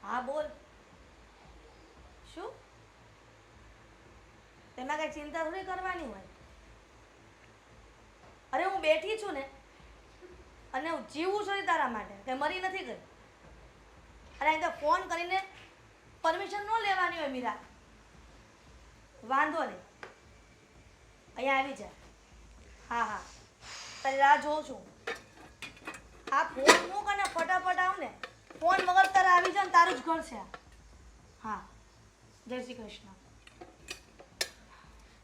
હા બોલ. શું? તેમાં કઈ ચિંતા થોડી કરવાની હોય. અરે હું બેઠી છું ને, અને હું જીવું છું તારા માટે, કઈ મરી નથી ગઈ. અને અહીં તો ફોન કરીને પરમિશન ન લેવાની હોય મીરા. વાંધો નહીં, અહીંયા આવી જા. હા હા, તારી રાહ જોઉં છું. આ ફોન મૂક અને ફટાફટ આવ ને. ફોન વગર તારે આવી જા ને તારું જ ઘર છે આ. હા, જય શ્રી કૃષ્ણ.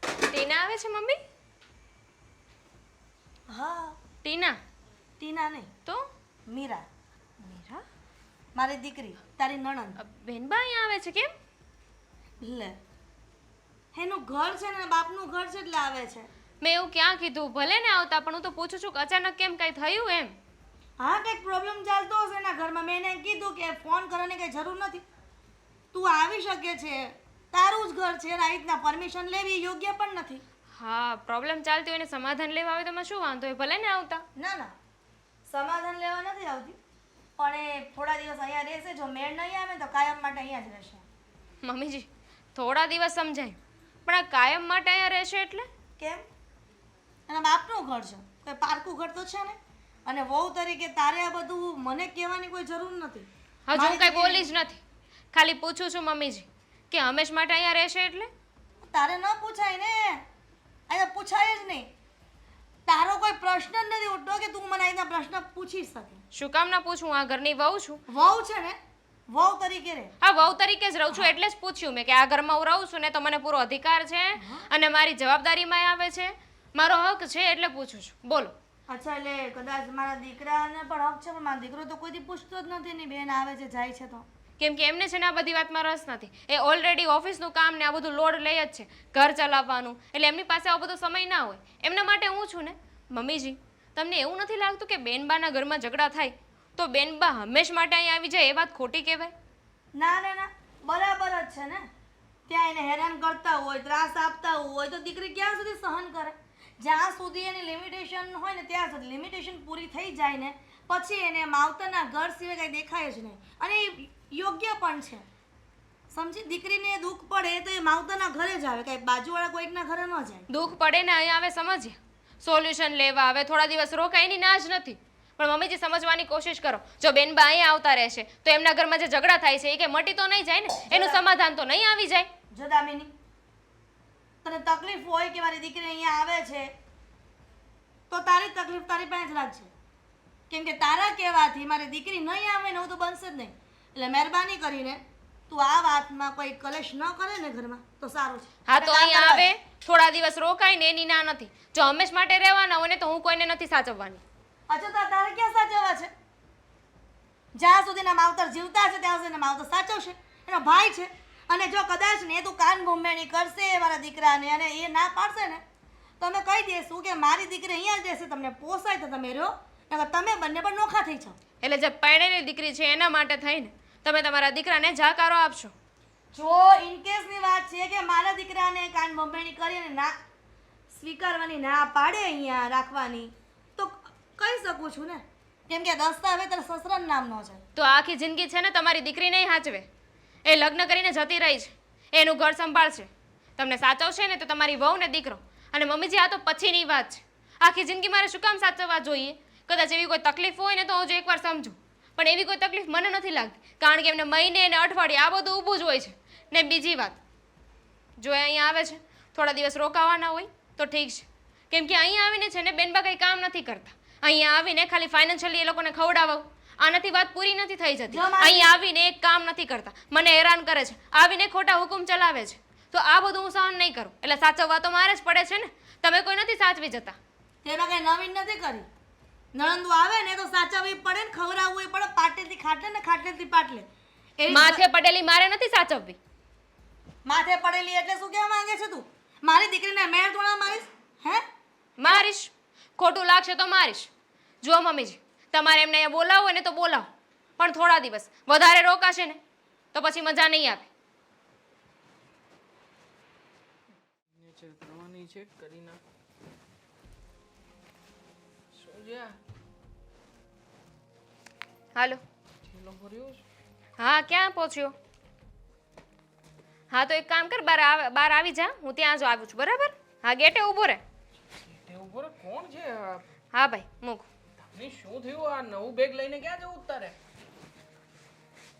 ટીના આવે છે મમ્મી? હા. ટીના? ટીના નહીં તો મીરા, મીરા? મારી દીકરી, તારી નણંદ. બેનબા અહીંયા આવે છે કેમ? લે, એનું ઘર છે ને બાપનું ઘર છે એટલે આવે છે. મેં એવું ક્યાં કીધું? ભલે ને આવતા, પણ હું તો પૂછું છું કે અચાનક કેમ કઈ થયું એમ. હા, કંઈક પ્રોબ્લેમ ચાલતો હશે એના ઘરમાં. મેં એને કીધું કે ફોન કરવાની કંઈ જરૂર નથી, તું આવી શકે છે, તારું જ ઘર છે. આ રીતના પરમિશન લેવી યોગ્ય પણ નથી. હા, પ્રોબ્લેમ ચાલતી હોય ને સમાધાન લેવા આવે તો એમાં શું વાંધો હોય? ભલે ને આવતા. ના ના, સમાધાન લેવા નથી આવતી, પણ એ થોડા દિવસ અહીંયા રહેશે. જો મેળ નહીં આવે તો કાયમ માટે અહીંયા જ રહેશે. મમ્મીજી, થોડા દિવસ સમજાય, પણ આ કાયમ માટે અહીંયા રહેશે એટલે? કેમ? એના બાપનું ઘર છે, કોઈ પારકું ઘર તો છે ને. અને વહુ તરીકે તારે આ બધું મને કહેવાની કોઈ જરૂર નથી. હજુ હું કઈ બોલી જ નથી, ખાલી પૂછું છું મમ્મીજી કે હંમેશ માટે અહીંયા રહેશે એટલે? તારે ન પૂછાય ને, અહીંયા પૂછાય જ નહીં. તારો કોઈ પ્રશ્ન જ નથી ઉઠતો કે તું મને અહીંના પ્રશ્ન પૂછી શકે. શું કામ ના પૂછું? આ ઘરની વહુ છું. વહુ છે ને, વહુ તરીકે રહે. હા, વહુ તરીકે જ રહું છું એટલે જ પૂછ્યું મેં કે આ ઘરમાં હું રહું છું ને તો મને પૂરો અધિકાર છે અને મારી જવાબદારીમાં આવે છે, મારો હક છે એટલે પૂછું છું. બોલો. અચ્છા, એટલે કદાચ મારા દીકરાને પણ હક છે, પણ મારો દીકરો તો કોઈથી પૂછતો જ નથી. એની બેન આવે છે જાય છે તો. કેમ કે એમને છે ને આ બધી વાતમાં રસ નથી. એ ઓલરેડી ઓફિસનું કામ ને આ બધું લોડ લઈ જ છે, ઘર ચલાવવાનું, એટલે એમની પાસે આવો બધો સમય ના હોય. એમના માટે હું છું ને. મમ્મીજી, તમને એવું નથી લાગતું કે બેનબાના ઘરમાં ઝઘડા થાય તો બેનબા હંમેશ માટે અહીંયા આવી જાય એ વાત ખોટી કહેવાય? ના ના ના, બરાબર જ છે ને. ત્યાં એને હેરાન કરતા હોય, ત્રાસ આપતા હોય તો દીકરી ક્યાં સુધી સહન કરે? જ્યાં સુધી એની લિમિટેશન હોય ને ત્યાં સુધી. લિમિટેશન પૂરી થઈ જાય ને પછી એને માવતરના ઘર સિવાય કંઈ દેખાય જ નહીં. અને એ યોગ્ય પણ છે, સમજી. દીકરીને દુઃખ પડે તો એ માવતરના ઘરે જ આવે, કાંઈ બાજુવાળા કોઈકના ઘરે ન જાય. દુઃખ પડે ને અહીંયા આવે, સમજીએ, સોલ્યુશન લેવા આવે, થોડા દિવસ રોકાય, એની ના જ નથી. પણ મમ્મીજી સમજવાની કોશિશ કરો. જો બેનબા અહીંયા આવતા રહેશે તો એમના ઘરમાં જે ઝઘડા થાય છે એ કે મટી તો નહીં જાય ને, એનું સમાધાન તો નહીં આવી જાય. જો દામિની, તને તકલીફ હોય કે મારી દીકરી અહીંયા આવે છે તો તારી તકલીફ તારી પાસે જ રાખજે. કેમ કે તારા કહેવાથી મારી દીકરી નહીં આવે ને એવું તો બનશે જ નહીં. એટલે મહેરબાની કરીને તું આ વાતમાં કોઈ કલેશ ન કરે ને ઘરમાં તો સારું છે. હા, તો અહીંયા આવે, થોડા દિવસ રોકાય ને એની ના નથી. જો હંમેશ માટે રહેવાના હોય ને તો હું કોઈને નથી સાચવવાની. અચ્છા, તો તારે ક્યાં સાચવવા છે? જ્યાં સુધીના માવતર જીવતા છે ત્યાં સુધીના માવતર સાચવશે. એનો ભાઈ છે. અને જો કદાચ ને તું કાન ભૂંભેણી કરશે મારા દીકરાને અને એ ના પાડશે ને તો અમે કહી દઈશું કે મારી દીકરી અહીંયા જ રહેશે, તમને પોસાય તો તમે રહો, નકર તમે બંને પણ નોખા થઈ જાઓ. એટલે જે પરણેલી દીકરી છે એના માટે થઈને તમે તમારા દીકરાને જાકારો આપશો? જો ઇનકેસની વાત છે કે મારા દીકરાને કાન ભંભેણી કરી અને ના સ્વીકારવાની ના પાડે અહીંયા રાખવાની તો કહી શકું છું ને. કેમ કે દસ્તાવેજ તારા સસરાનું નામ ન જાય તો આખી જિંદગી છે ને તમારી દીકરી નહીં સાચવે. એ લગ્ન કરીને જતી રહી છે, એનું ઘર સંભાળશે, તમને સાચવશે ને તો તમારી વહુ ને દીકરો. અને મમ્મીજી, આ તો પછીની વાત છે. આખી જિંદગી મારે શું કામ સાચવવા જોઈએ? કદાચ એવી કોઈ તકલીફ હોય ને તો હું જો એકવાર સમજું, પણ એવી કોઈ તકલીફ મને નથી લાગતી, કારણ કે એમને મહિને અને અઠવાડિયે આ બધું ઊભું જ હોય છે. ને બીજી વાત, જો એ અહીંયા આવે છે થોડા દિવસ રોકાવાના હોય તો ઠીક છે, કેમ કે અહીંયા આવીને છે ને બેનબા કંઈ કામ નથી કરતા. અહીંયા આવીને ખાલી ફાઇનાન્શિયલી એ લોકોને ખવડાવવું, આનાથી વાત પૂરી નથી થઈ જતી. અહીંયા આવીને એક કામ નથી કરતા, મને હેરાન કરે છે, આવીને ખોટા હુકુમ ચલાવે છે. તો આ બધું હું સહન નહીં કરું. એટલે સાચવવા તો મારે જ પડે છે ને, તમે કોઈ નથી સાચવી જતા. તેમાં કંઈ નવીન નથી કરી. નણંદુ આવે ને તો સાચવવી પડે ને ખવડાવવું પડે. પાટેથી ખાટલે ને ખાટલેથી પાટલે. માથે પડેલી મારે નથી સાચવવી. માથે પડેલી એટલે શું કહેવા માંગે છે તું? મારી દીકરીને મેળ તોડા મારીશ? હે? મારીશ, ખોટું લાગશે તો મારીશ. જો મમ્મીજી, તમારે એમને અહીંયા બોલાવો હોય ને તો બોલાવો, પણ થોડા દિવસ વધારે રોકાશે ને તો પછી મજા નહીં આવે. નેચર કરવાની છે કરીના. સોજ્યા હાલો. થેલો ભર્યો છે. હા ક્યાં પહોંચ્યો? હા તો એક કામ કર, બહાર આવી જા, હું ત્યાં જ આવું છું, બરાબર? હા ગેટે ઊભો રહે. તે ઉપર કોણ છે આ? હા ભાઈ મૂક. તમને શું થયું? આ નવું બેગ લઈને ક્યાં જવું તારે?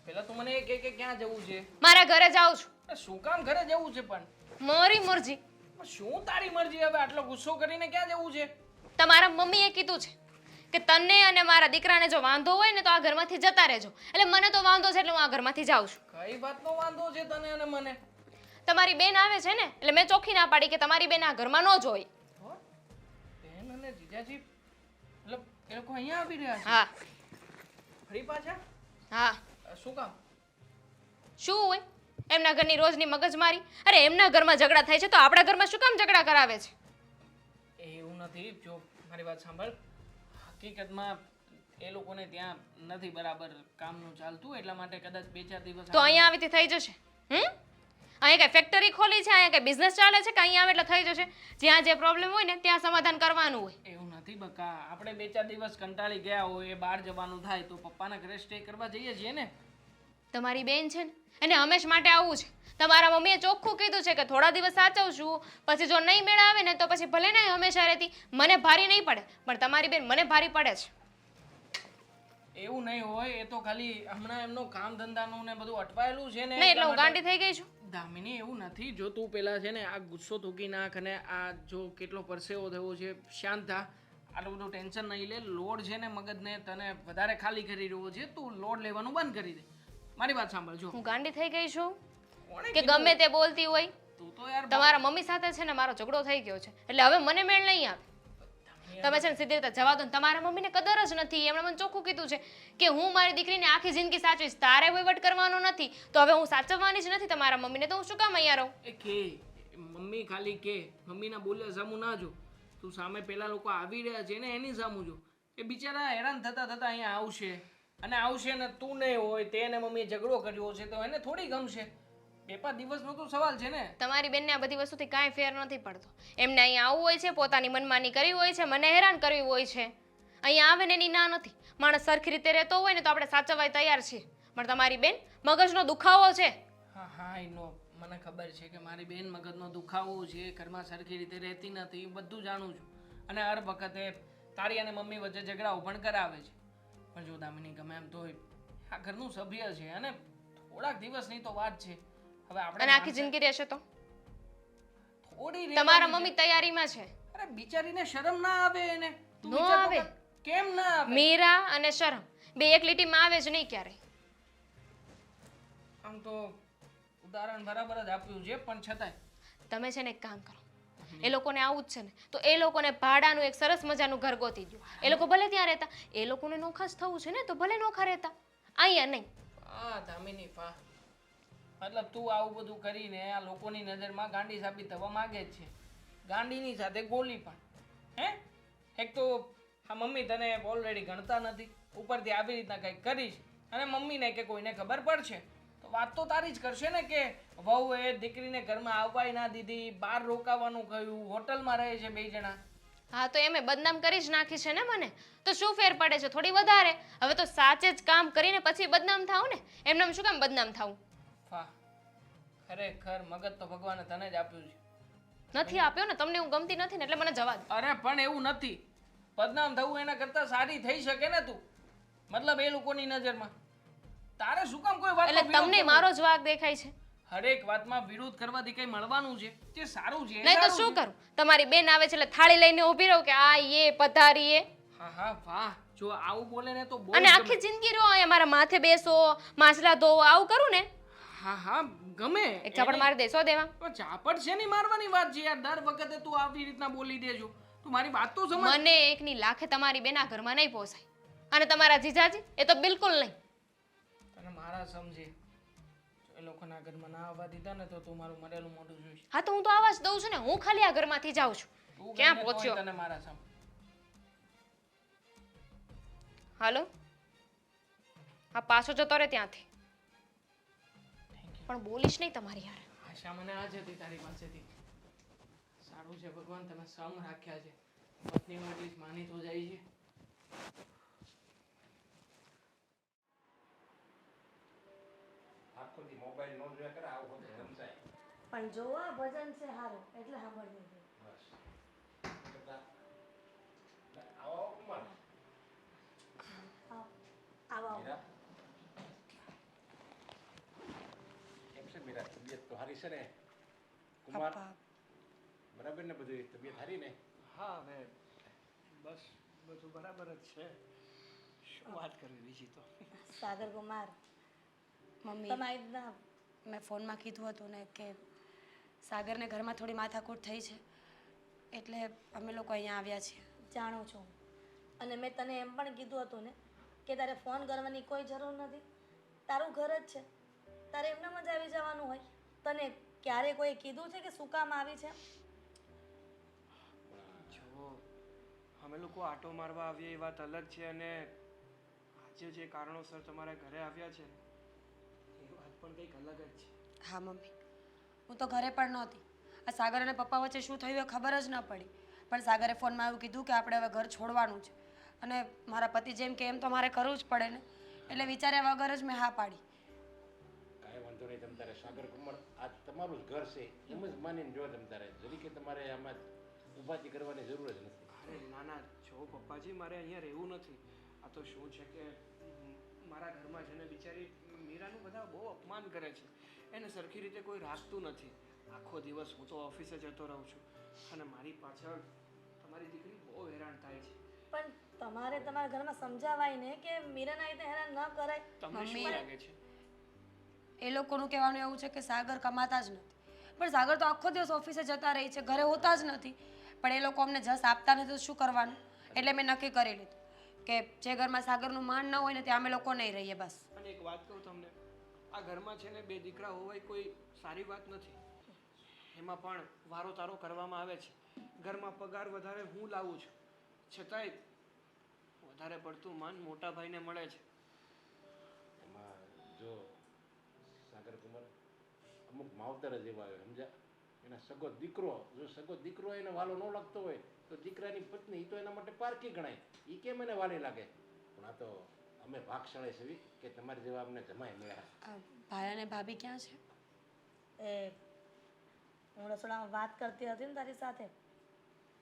પેલા તું મને એ કે ક્યાં જવું છે? મારા ઘરે જાઉં છું. અરે શું કામ ઘરે જવું છે પણ? મારી મરજી. પણ શું તારી મરજી? હવે આટલો ગુસ્સો કરીને ક્યાં જવું છે? તમારા મમ્મીએ કીધું છે કે તને અને મારા દીકરાને જો વાંધો હોય ને તો આ ઘરમાંથી જતા રહેજો. એટલે મને તો વાંધો છે એટલે હું આ ઘરમાંથી જાઉં છું. કઈ વાતનો વાંધો છે તને અને મને? તમારી બેન આવે છે ને એટલે મેં ચોખ્ખી ના પાડી કે તમારી બેન આ ઘરમાં ન જ હોય. હો? બેન અને જીજાજી મતલબ એ લોકો અહીંયા આવી રહ્યા છે? હા ફરી પાછા? હા. શું કામ? શું હોય એમના ઘરની રોજની મગજમારી? અરે એમના ઘરમાં ઝઘડા થાય છે તો આપણા ઘરમાં શું કામ ઝઘડા કરાવે છે? એવું નથી. જો મારી વાત સાંભળ, હકીકતમાં એ લોકોને ત્યાં નથી બરાબર કામનું ચાલતું, એટલા માટે કદાચ 2-4 દિવસ તો અહીંયા આવીથી થઈ જશે. અહીંયા કઈ ફેક્ટરી ખોલી છે, અહીંયા કઈ બિઝનેસ ચાલે છે કે અહીંયા આવે એટલે થઈ જશે? જ્યાં જે પ્રોબ્લેમ હોય ને ત્યાં સમાધાન કરવાનું હોય. એવું નથી બકા, આપણે 2-4 દિવસ કંટાળી ગયા હોય, બહાર જવાનું થાય તો પપ્પાના ઘરે સ્ટે કરવા જઈએ છીએ ને. તમારી બેન છે ને એને હંમેશ માટે આવવું છે. તમારા મમ્મીએ ચોખ્ખું કીધું છે કે થોડા દિવસ સાચવશું, પછી જો નહીં મેળ આવે ને તો પછી ભલે નહીં હંમેશા રહેતી, મને ભારી નહીં પડે, પણ તમારી બેન મને ભારી પડે છે. એવું નહીં હોય, એ તો ખાલી હમણાં એમનો કામ ધંધાનું ને બધું અટવાયેલું છે ને. નહીં એટલે હું ગાંડી થઈ ગઈ છું. દામિની એવું નથી. જો તું પેલા છે ને આ ગુસ્સો થૂકી નાખ અને આ જો કેટલો પરસેવો થયો છે, શાંત થા. આટલું બધું ટેન્શન નહીં લે. લોડ છે ને મગજને તને વધારે ખાલી કરી રહ્યો છે. તું લોડ લેવાનું બંધ કરી દે. મારી વાત સાંભળ. જો હું ગાંડી થઈ ગઈ છું કોણે કે ગમે તે બોલતી હોય? તું તો યાર તમારા મમ્મી સાથે છે ને મારો ઝઘડો થઈ ગયો છે એટલે હવે મને મેળ નહીં આવે. તમે છે ને સીધી રીતે જવા દો ને. તમારા મમ્મીને કદર જ નથી. એમણે મને ચોખ્ખું કીધું છે કે હું મારી દીકરીને આખી જિંદગી સાચવીશ, તારે વહીવટ કરવાનો નથી. તો હવે હું સાચવવાની જ નથી તમારા મમ્મીને, તો હું શું કામ અહીંયા રહું? એ કે મમ્મી ખાલી કે મમ્મીના બોલ્યા સામું ના જો. તું સામે પેલા લોકો આવી રહ્યા છે ને એની સામું જો. એ બિચારા હેરાન થતા થતા અહીંયા આવશે અને આવશે ને તું નહીં હોય, તેને મમ્મીએ ઝઘડો કર્યો છે તો એને થોડી ગમશે. 2-5 દિવસનો તો સવાલ છે ને. તમારી બેનને આ બધી વસ્તુથી કાંઈ ફેર નથી પડતો. એમને અહીંયા આવવું હોય છે, પોતાની મનમાની કરવી હોય છે, મને હેરાન કરવી હોય છે. અહીંયા આવે ને એની ના નથી. માણસ સરખી રીતે રહેતો હોય ને તો આપણે સાચવવા તૈયાર છીએ, પણ તમારી બેન મગજનો દુખાવો છે. હા હા નો મને ખબર છે કે મારી બેન મગજનો દુખાવો છે, ઘરમાં સરખી રીતે રહેતી નથી, બધું જાણું છું. અને હર વખતે તારી અને મમ્મી વચ્ચે ઝઘડાઓ પણ કરાવે છે. પણ જો દામિની ગમે એમ તો આ ઘરનું સભ્ય છે અને થોડાક દિવસની તો વાત છે. હવે અને આપણે આખી જિંદગી રહેશે તો? થોડી તમારા મમ્મી તૈયારીમાં છે. અરે બિચારીને શરમ ના આવે એને? તું નો વિચાર તો આવે. કર. કેમ ના આવે? મીરા અને શરમ બે એક લીટીમાં આવે જ નહીં ક્યારેય. આમ તો ઉદાહરણ બરાબર જ આપ્યું છે પણ છતાંય તમે છે ને એક કામ કરો, એ લોકોને આવું જ છે ને તો એ લોકોને ભાડાનું એક સરસ મજાનું ઘર ગોતી દો. એ લોકો ભલે ત્યાં રહેતા, એ લોકોને નોખા જ થવું છે ને તો ભલે નોખા રહેતા, અહીંયા નહીં. આ દામિની ફા મતલબ તું આવું બધું કરીને આ લોકોની નજરમાં ગાંડી સાબિત થવા માંગે જ છે. ગાંડીની સાથે ગોલી પણ. હે એક તો આ મમ્મી તને ઓલરેડી ગણતા નથી, ઉપરથી આવી રીતના કંઈક કરીશ અને મમ્મીને કે કોઈને ખબર પડશે તો વાત તો તારી જ કરશે ને કે વહુએ દીકરીને ઘરમાં આવવાય ના દીધી, બહાર રોકાવાનું કહ્યું, હોટલમાં રહે છે 2 જણા. હા તો એમે બદનામ કરી જ નાખી છે ને મને, તો શું ફેર પડે છે? થોડી વધારે. હવે તો સાચે જ કામ કરીને પછી બદનામ થાવ ને, એમને શું કામ બદનામ થાવું? ફા ખરેખર મગજ તો ભગવાને તને જ આપ્યું છે. નથી આપ્યો ને તમને, હું ગમતી નથી ને એટલે મને જવા દો. અરે પણ એવું નથી. બદનામ થવું એના કરતા સારી થઈ શકે ને તું, મતલબ એ લોકોની નજરમાં. તારે શું કામ કોઈ વાત એટલે તમને મારો જ વાંક દેખાય છે? હરેક વાતમાં વિરોધ કરવાથી કઈ મળવાનું છે? જે સારું છે એ નહીં તો સારું શું છે. કરું? તમારી બેન આવે છે એટલે થાળી લઈને ઊભી રહું કે આ એ પધારી એ? હા હા વાહ, જો આવું બોલે ને તો બહુ અને જ આખી જિંદગી રહો અહીંયા મારા માથે બેસો, માછલા ધો, આવું કરું ને? હા હા ગમે. એક ચાપડ મારી દેશો દેવા. પણ ચાપડ છે ની મારવાની વાત છે યાર. દર વખતે તું આવી રીતના બોલી દેજો. તું મારી વાત તો સમજ. મને એકની લાખે તમારી બેન આ ઘરમાં નહીં પોસાય, અને તમારા જીજાજી એ તો બિલકુલ નહીં. તને મારા સમજે એ લોકોના ઘરમાં ના આવવા દીધા ને તો તું મારું મરેલું મોઢું જોઈશ. હા તો હું તો આવા જ દઉં છું ને, હું ખાલી આ ઘરમાંથી જાઉં છું. તું ક્યાં કહીને તોય પહોંચ્યો? તને મારા સામે. હાલો, હા પાછો જતો રહે ત્યાંથી. પણ બોલીશ નહીં તમારી યાર. આશા મને આ જ હતી તારી પાસેથી. સારું છે ભગવાન તમે સમ રાખ્યા છે. પત્ની એટલી જ માની તો જાય છે. આખો દી મોબાઈલ નો જોયા કરે આવું બધું સમજાય. પણ જોવા ભજન છે સારું એટલે સાંભળવું છે. બસ આવો કુમાર. આવો આવો આવો. મીરા કેમ છે મીરા? તબિયત તો સારી છે ને? કુમાર બરાબર ને? બધું તબિયત સારી ને? હા હવે બસ બધું બરાબર જ છે. શું વાત કરવી બીજી તો. સાગર કુમાર મમ્મી તમારી રીતના મેં ફોનમાં કીધું હતું ને કે સાગરને ઘરમાં થોડી માથાકૂટ થઈ છે એટલે અમે લોકો અહીંયા આવ્યા છીએ. જાણું છું અને મેં તને એમ પણ કીધું હતું ને કે તારે ફોન કરવાની કોઈ જરૂર નથી. તારું ઘર જ છે, તારે એમનેમ જ આવી જવાનું હોય. તને ક્યારે કોઈ કીધું છે કે શું કામ આવી છે? જો અમે લોકો આટો મારવા આવીએ એ વાત અલગ છે અને આજે જે કારણોસર તમારા ઘરે આવ્યા છે એ વાત પણ કંઈક અલગ જ છે. હા મમ્મી, હું તો ઘરે પણ નહોતી. આ સાગર અને પપ્પા વચ્ચે શું થયું એ ખબર જ ન પડી. પણ સાગરે ફોનમાં એવું કીધું કે આપણે હવે ઘર છોડવાનું છે અને મારા પતિ જેમ કે એમ તો મારે કરવું જ પડે ને, એટલે વિચાર્યા વગર જ મેં હા પાડી. કાંઈ વાંધો નહીં. તમ તારે સાગર કુમાર આ તમારું જ ઘર છે એમ જ માનીને જો. તમ તારે જરી કે તમારે આમાં ઉભાથી કરવાની જરૂર જ નથી. અરે ના ના, જો પપ્પાજી મારે અહીંયા રહેવું નથી. આ તો શું છે કે મારા ઘરમાં છે ને બિચારી મીરાનું બધા બહુ અપમાન કરે છે. એને સરખી રીતે કોઈ રાખતું નથી. આખો દિવસ હું તો ઓફિસે જતો રહું છું અને મારી પાછળ તમારી દીકરી બહુ હેરાન થાય છે. પણ તમારે તમારા ઘરમાં સમજાવાય ને કે મીરાના રીતે હેરાન ન કરાય. તમને શું મમ્મી, લાગે છે? એ લોકોનું કહેવાનું એવું છે કે સાગર કમાતા જ નથી. પણ સાગર તો આખો દિવસ ઓફિસે જતા રહી છે, ઘરે હોતા જ નથી. પણ એ લોકો અમને જસ આપતા નથી તો શું કરવાનું? એટલે મેં નક્કી કરી લીધું કે જે ઘરમાં સાગરનું માન ન હોય ને ત્યાં અમે લોકો નહીં રહીએ બસ. અને એક વાત કહું તમને, આ ઘરમાં છે ને બે દીકરા હોવાય કોઈ સારી વાત નથી. એમાં પણ વારો તારો કરવામાં આવે છે. ઘરમાં પગાર વધારે હું લાવું છું, છતાંય વધારે પડતું માન મોટા ભાઈને મળે છે. એમાં જો સાગર કુમાર અમુક માવતર જ એવા હોય સમજ્યા. એના સગો દીકરો, જો સગો દીકરો એને વાલો ન લાગતો હોય તો દીકરાની પત્ની એ તો એના માટે પારકી ગણાય. એ કેમ એને વાલી લાગે? પણ આ તો અમે ભાગશાળી છીએ કે તમારી જેવા અમને જમાઈ મળ્યા. ભાઈ અને ભાભી ક્યાં છે? એ હું રસોડામાં વાત કરતી હતી ને તારી સાથે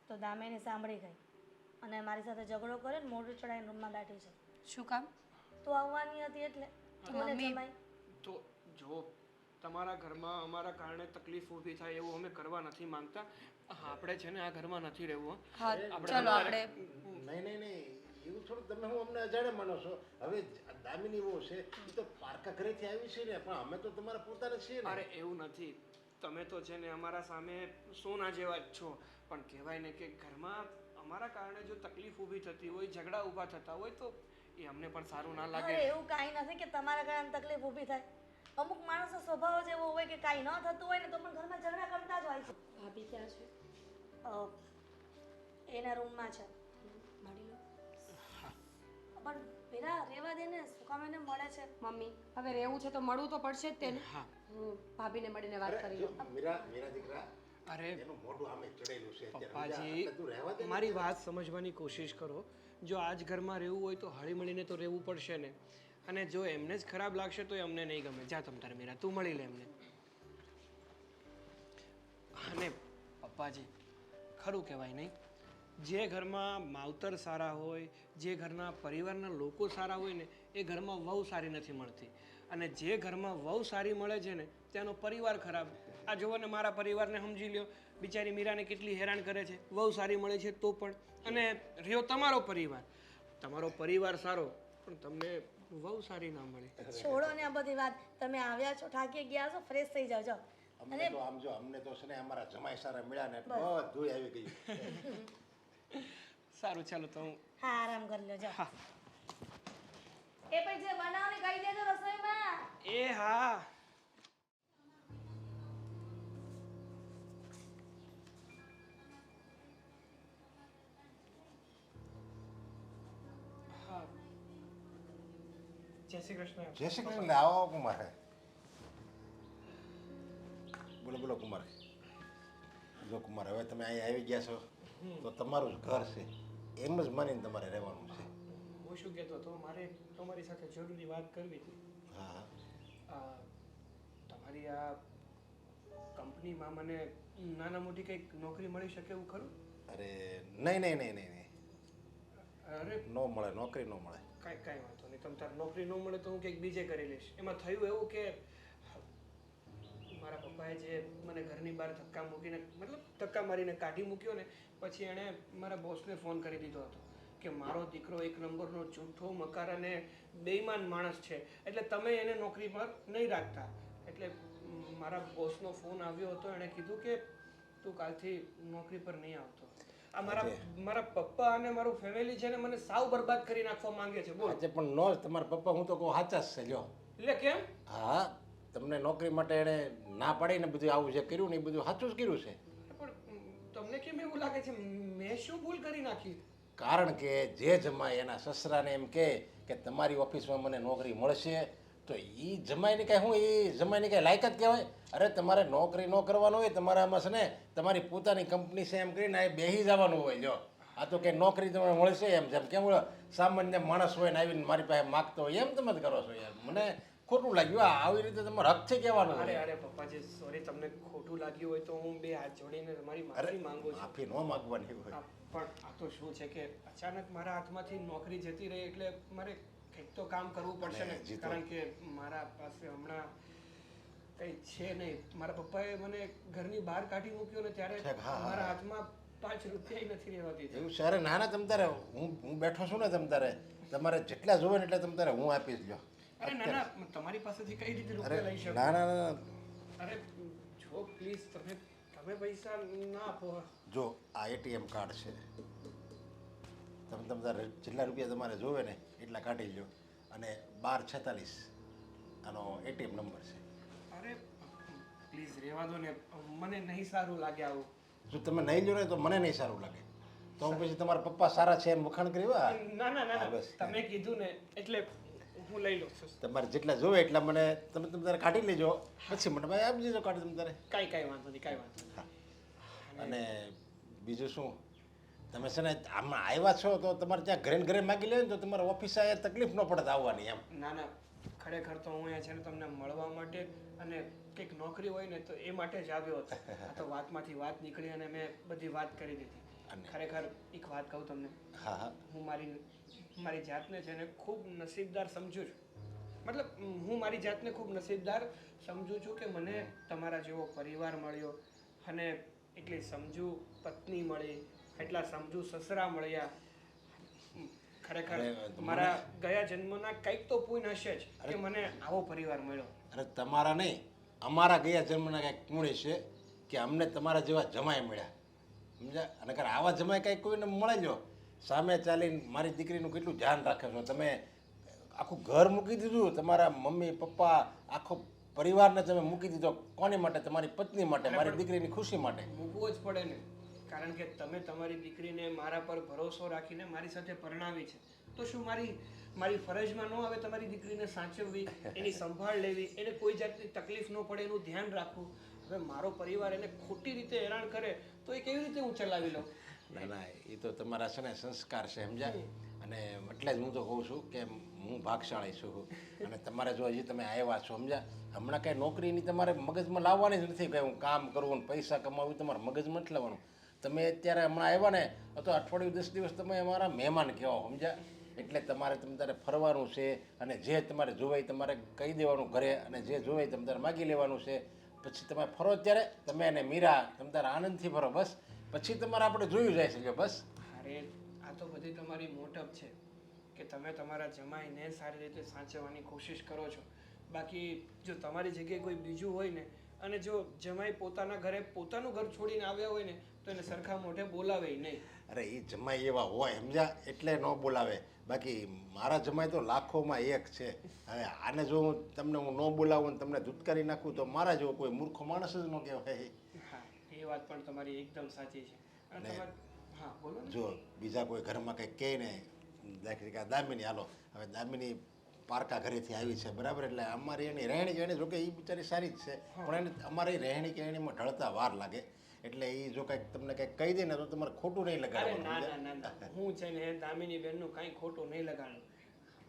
તો દામિની સાંભળી ગઈ અને મારી સાથે ઝઘડો કર્યો ને મોઢું ચડાવીને રૂમમાં બેઠી છે. શું કામ? તું આવવાની હતી એટલે તું મને મમ્મી, જમાઈ. તો જો તમારા ઘરમાં અમારા કારણે તકલીફ ઊભી થાય એવું અમે કરવા નથી માંગતા. આપણે છે ને આ ઘરમાં નથી રહેવું. હા ચલો આપણે. નહીં નહીં નહીં, એવું થોડું તમે હું અમને અજાણે માનો છો. હવે દામિની એવો છે એ તો પારકા ઘરેથી આવી છે ને, પણ અમે તો તમારા પોતાના છીએ ને. અરે એવું નથી, તમે તો છે ને અમારા સામે સોના જેવા જ છો. પણ કહેવાય ને કે ઘરમાં અમારા કારણે જો તકલીફ ઊભી થતી હોય, ઝઘડા ઊભા થતા હોય તો એ અમને પણ સારું ના લાગે. અરે એવું કાંઈ નથી કે તમારા કારણે તકલીફ ઊભી થાય. અમુક માણસો સ્વભાવ જ એવો હોય કે કાંઈ ન થતું હોય ને તો પણ ઘરમાં ઝઘડા કરતા જ હોય છે. ભાભી ક્યાં છે? એના રૂમમાં છે. મળી લો. પણ પેલા રેવા દે ને, શું કામ એને મળે છે? મમ્મી, હવે રહેવું છે તો મળવું તો પડશે જ તેને. હા. હું ભાભીને મળીને વાત કરી જો લઉં. મીરા દીકરા અરે એનું મોઢું આમે ચડેલું છે અત્યારે. પપ્પાજી, એટલે તું રહેવા દે ને. મારી વાત સમજવાની કોશિશ કરો. જો આજ ઘરમાં રહેવું હોય તો હળી મળીને તો રહેવું પડશે ને. અને જો એમને જ ખરાબ લાગશે તો એ અમને નહીં ગમે. જા તમ તારે મીરા, તું મળી લે એમને. અને પપ્પાજી, ખરું કહેવાય નહીં, જે ઘરમાં માવતર સારા હોય, જે ઘરના પરિવારના લોકો સારા હોય ને એ ઘરમાં વહુ સારી નથી મળતી. અને જે ઘરમાં વહુ સારી મળે છે ને ત્યાંનો પરિવાર ખરાબ. આ જુઓ ને, મારા પરિવારને સમજી લ્યો, બિચારી મીરાને કેટલી હેરાન કરે છે. વહુ સારી મળે છે તો પણ. અને રહ્યો તમારો પરિવાર, તમારો પરિવાર સારો પણ તમને વહુ સારી ના મળે. છોડો ને આ બધી વાત. તમે આવ્યા છો, થાકી ગયા છો, ફ્રેશ થઈ જાઓ. જાઓ. અમને તો આમ જો અમને તો છે ને અમારા જમાઈ સારા મળ્યા ને એટલે બધું આવી ગયું. સારું, ચાલો તો હું. હા, આરામ કરી લો. જાઓ. હા. એ પછી જે બનાવને કહી દેજો રસોઈમાં. એ હા. હા. જય શ્રી કૃષ્ણ. જય શ્રી કૃષ્ણ. આવો કુમાર. બોલો બોલો કુમાર. જો કુમાર, હવે તમે અહીંયા આવી ગયા છો તો તમારું જ ઘર છે એમ જ માનીને તમારે રહેવાનું છે. હું શું કહેતો હતો, મારે તમારી સાથે જરૂરી વાત કરવી હતી. હા હા. તમારી આ કંપનીમાં મને નાના મોટી કંઈક નોકરી મળી શકે એવું ખરું? અરે નહીં નહીં નહીં નહીં નહીં અરે ન મળે, નોકરી ન મળે. કાંઈ વાંધો નહીં. તમે તાર નોકરી ન મળે તો હું કંઈક બીજે કરી લઈશ. એમાં થયું એવું કે મારા પપ્પાએ જે મને ઘરની બહાર ધક્કા મૂકીને મતલબ ધક્કા મારીને કાઢી મૂક્યો ને પછી એણે મારા બોસને ફોન કરી દીધો હતો કે મારો દીકરો એક નંબરનો જૂઠો મકાર અને બેઈમાન માણસ છે, એટલે તમે એને નોકરી પર નહીં રાખતા. એટલે મારા બોસનો ફોન આવ્યો હતો. એણે કીધું કે તું કાલથી નોકરી પર નહીં આવતો. આ મારા પપ્પા અને મારું ફેમિલી છે ને મને સાવ બરબાદ કરી નાખવા માંગે છે. બોલ. આજે પણ નો જ તમારા પપ્પા હું તો કહું સાચા જ છે. જો એટલે કેમ? હા, તમને નોકરી માટે એણે ના પાડીને બધું આવું જે કર્યું ને એ બધું સાચું જ કર્યું છે. પણ તમને કેમ એવું લાગે છે મેં શું ભૂલ કરી નાખી? કારણ કે જે જમાઈ એના સસરાને એમ કહે કે તમારી ઓફિસમાં મને નોકરી મળશે તો એ જમાઈની કાંઈ હું એ જમાઈની કાંઈ લાયકાત કહેવાય? અરે તમારે નોકરી ન કરવાનું હોય, તમારે આમાં છે ને તમારી પોતાની કંપની છે એમ કરીને આ બેસી જવાનું હોય. જો આ તો કે નોકરી તમને મળશે એમ જેમ કેમ સામાન્ય માણસ હોય ને આવીને મારી પાસે માગતો હોય એમ તમે જ કરો છો યાર. મને ખોટું લાગ્યું. આ આવી રીતે તમારે હકથી કહેવાનું. અરે અરે પપ્પાજી સોરી, તમને ખોટું લાગ્યું હોય તો હું બે હાથ જોડીને તમારી માફી માંગુ છું. માફી ન માગવાની હોય. પણ આ તો શું છે કે અચાનક મારા હાથમાંથી નોકરી જતી રહી એટલે મારે કંઈક તો કામ કરવું પડશે ને. કારણ કે મારા પાસે હમણાં કંઈ છે નહીં. મારા પપ્પાએ મને ઘરની બહાર કાઢી મૂક્યો ને ત્યારે મારા હાથમાં 5 રૂપિયા નથી રહેવા દીધા. એવું છે? અરે ના ના, તમ તારે હું બેઠો છું ને, તમ તારે તમારે જેટલા જોવે ને એટલે તમ તારે હું આપીશ. લ્યો. અરે ના ના, તમારી પાસેથી કઈ રીતે રૂપિયા લઈ શકું? ના ના ના, અરે જો પ્લીઝ તમે પૈસા ના આપો. જો આ એટીએમ કાર્ડ છે, તમે તારે જેટલા રૂપિયા તમારે જોવે ને એટલા કાઢી લો. અને 1246 આનો એટીએમ નંબર છે. અરે પ્લીઝ રહેવા દો ને, મને નહીં સારું લાગે આવું. જો તમે નહીં લો ને તો મને નહીં સારું લાગે. તો હું પછી તમારા પપ્પા સારા છે એમ વખાણ કરી. ના ના ના, બસ તમે કીધું ને એટલે હું લઈ લઉં છું. તમારે જેટલા જોવે એટલા મને તમે તારે કાઢી લેજો. પછી મને ભાઈ આપી દેજો કાઢી તમે તારે. કાંઈ વાંધો નહીં, કાંઈ વાંધો નહીં. અને બીજું શું, તમે છે ને આમાં આવ્યા છો તો તમારે ત્યાં ઘરે ને ઘરે માગી લે ને તો તમારે ઓફિસે તકલીફ ન પડે આવવાની એમ. ના ના, ખરેખર તો હું અહીંયા છે ને તમને મળવા માટે અને કંઈક નોકરી હોય ને તો એ માટે જ આવ્યો હતો. આ તો વાતમાંથી વાત નીકળી અને મેં બધી વાત કરી દીધી. ખરેખર એક વાત કહું તમને. હા હા. હું મારી જાતને છે ને ખૂબ નસીબદાર સમજું છું. મતલબ હું મારી જાતને ખૂબ નસીબદાર સમજું છું કે મને તમારા જેવો પરિવાર મળ્યો અને એટલી સમજુ પત્ની મળી, એટલા સમજુ સસરા મળ્યા. ખરેખર મારા ગયા જન્મના કંઈક તો પુણ્ય હશે જ કે મને આવો પરિવાર મળ્યો. અરે તમારા નહીં, અમારા ગયા જન્મના કંઈક પુણ્ય છે કે અમને તમારા જેવા જમાઈ મળ્યા. સમજ્યા? અને આવા જમાઈ કંઈક કોઈને મળે જો સામે ચાલીને મારી દીકરીનું કેટલું ધ્યાન રાખે છો તમે. આખું ઘર મૂકી દીધું, તમારા મમ્મી પપ્પા આખો પરિવારને તમે મૂકી દીધો. કોની માટે? તમારી પત્ની માટે, મારી દીકરીની ખુશી માટે. મૂકવો જ પડે ને, કારણ કે તમે તમારી દીકરીને મારા પર ભરોસો રાખીને મારી સાથે પરણાવી છે. તો શું મારી ફરજમાં ન આવે તમારી દીકરીને સાચવવી, એની સંભાળ લેવી, એને કોઈ જાતની તકલીફ ન પડે એનું ધ્યાન રાખવું? હવે મારો પરિવાર એને ખોટી રીતે હેરાન કરે તો એ કેવી રીતે હું ચલાવી લઉં? ના ના, એ તો તમારા છે ને સંસ્કાર છે. સમજ્યા? અને એટલે જ હું તો કહું છું કે હું ભાગશાળી છું. અને તમારે જો હજી તમે આવ્યા છો, સમજ્યા, હમણાં કાંઈ નોકરીની તમારે મગજમાં લાવવાની જ નથી. કાંઈ હું કામ કરવું ને પૈસા કમાવું તમારે મગજમાં નથી લાવવાનું. તમે અત્યારે હમણાં આવ્યા ને તો અઠવાડિયું 10 દિવસ તમે અમારા મહેમાન કહેવાઓ. સમજ્યા? એટલે તમારે તારે ફરવાનું છે અને જે તમારે જોવાય તમારે કહી દેવાનું ઘરે, અને જે જોવાય તમે તારે માગી લેવાનું છે. પછી તમે ફરો ત્યારે તમે અને મીરા તમે તારે આનંદથી ફરો. બસ પછી તમારે આપણે જોયું જાય છે. બસ. અરે આ તો બધી તમારી મોટપ છે કે તમે તમારા જમાઈને સારી રીતે સાચવવાની કોશિશ કરો છો. બાકી જો તમારી જગ્યાએ કોઈ બીજું હોય ને અને જો જમાઈ પોતાના ઘરે પોતાનું ઘર છોડીને આવ્યા હોય ને તો એને સરખા મોઢે બોલાવે નહીં. અરે એ જમાઈ એવા હોય, સમજ્યા, એટલે ન બોલાવે. બાકી મારા જમાઈ તો લાખોમાં એક છે. હવે આને જો તમને હું ન બોલાવું ને તમને ધૂતકારી નાખું તો મારા જેવો કોઈ મૂર્ખો માણસ જ ન કહેવાય. હા, એ વાત પણ તમારી એકદમ સાચી છે. અને હા બોલો ને. જો બીજા કોઈ ઘરમાં કંઈક કહે ને, દાખલા કે દામિની, હાલો હવે દામિની પારકા ઘરેથી આવી છે, બરાબર, એટલે અમારી એની રહેણી કહેણી, જોકે એ બિચારી સારી જ છે, પણ એને અમારી રહેણી કહેણીમાં ઢળતા વાર લાગે. એટલે એ જો કંઈક તમને કંઈક કહી દે ને તો તમારે ખોટું નહીં લગાડવાનું. ના ના ના, હું છે ને દામિની બેનનું કાંઈ ખોટું નહીં લગાડું.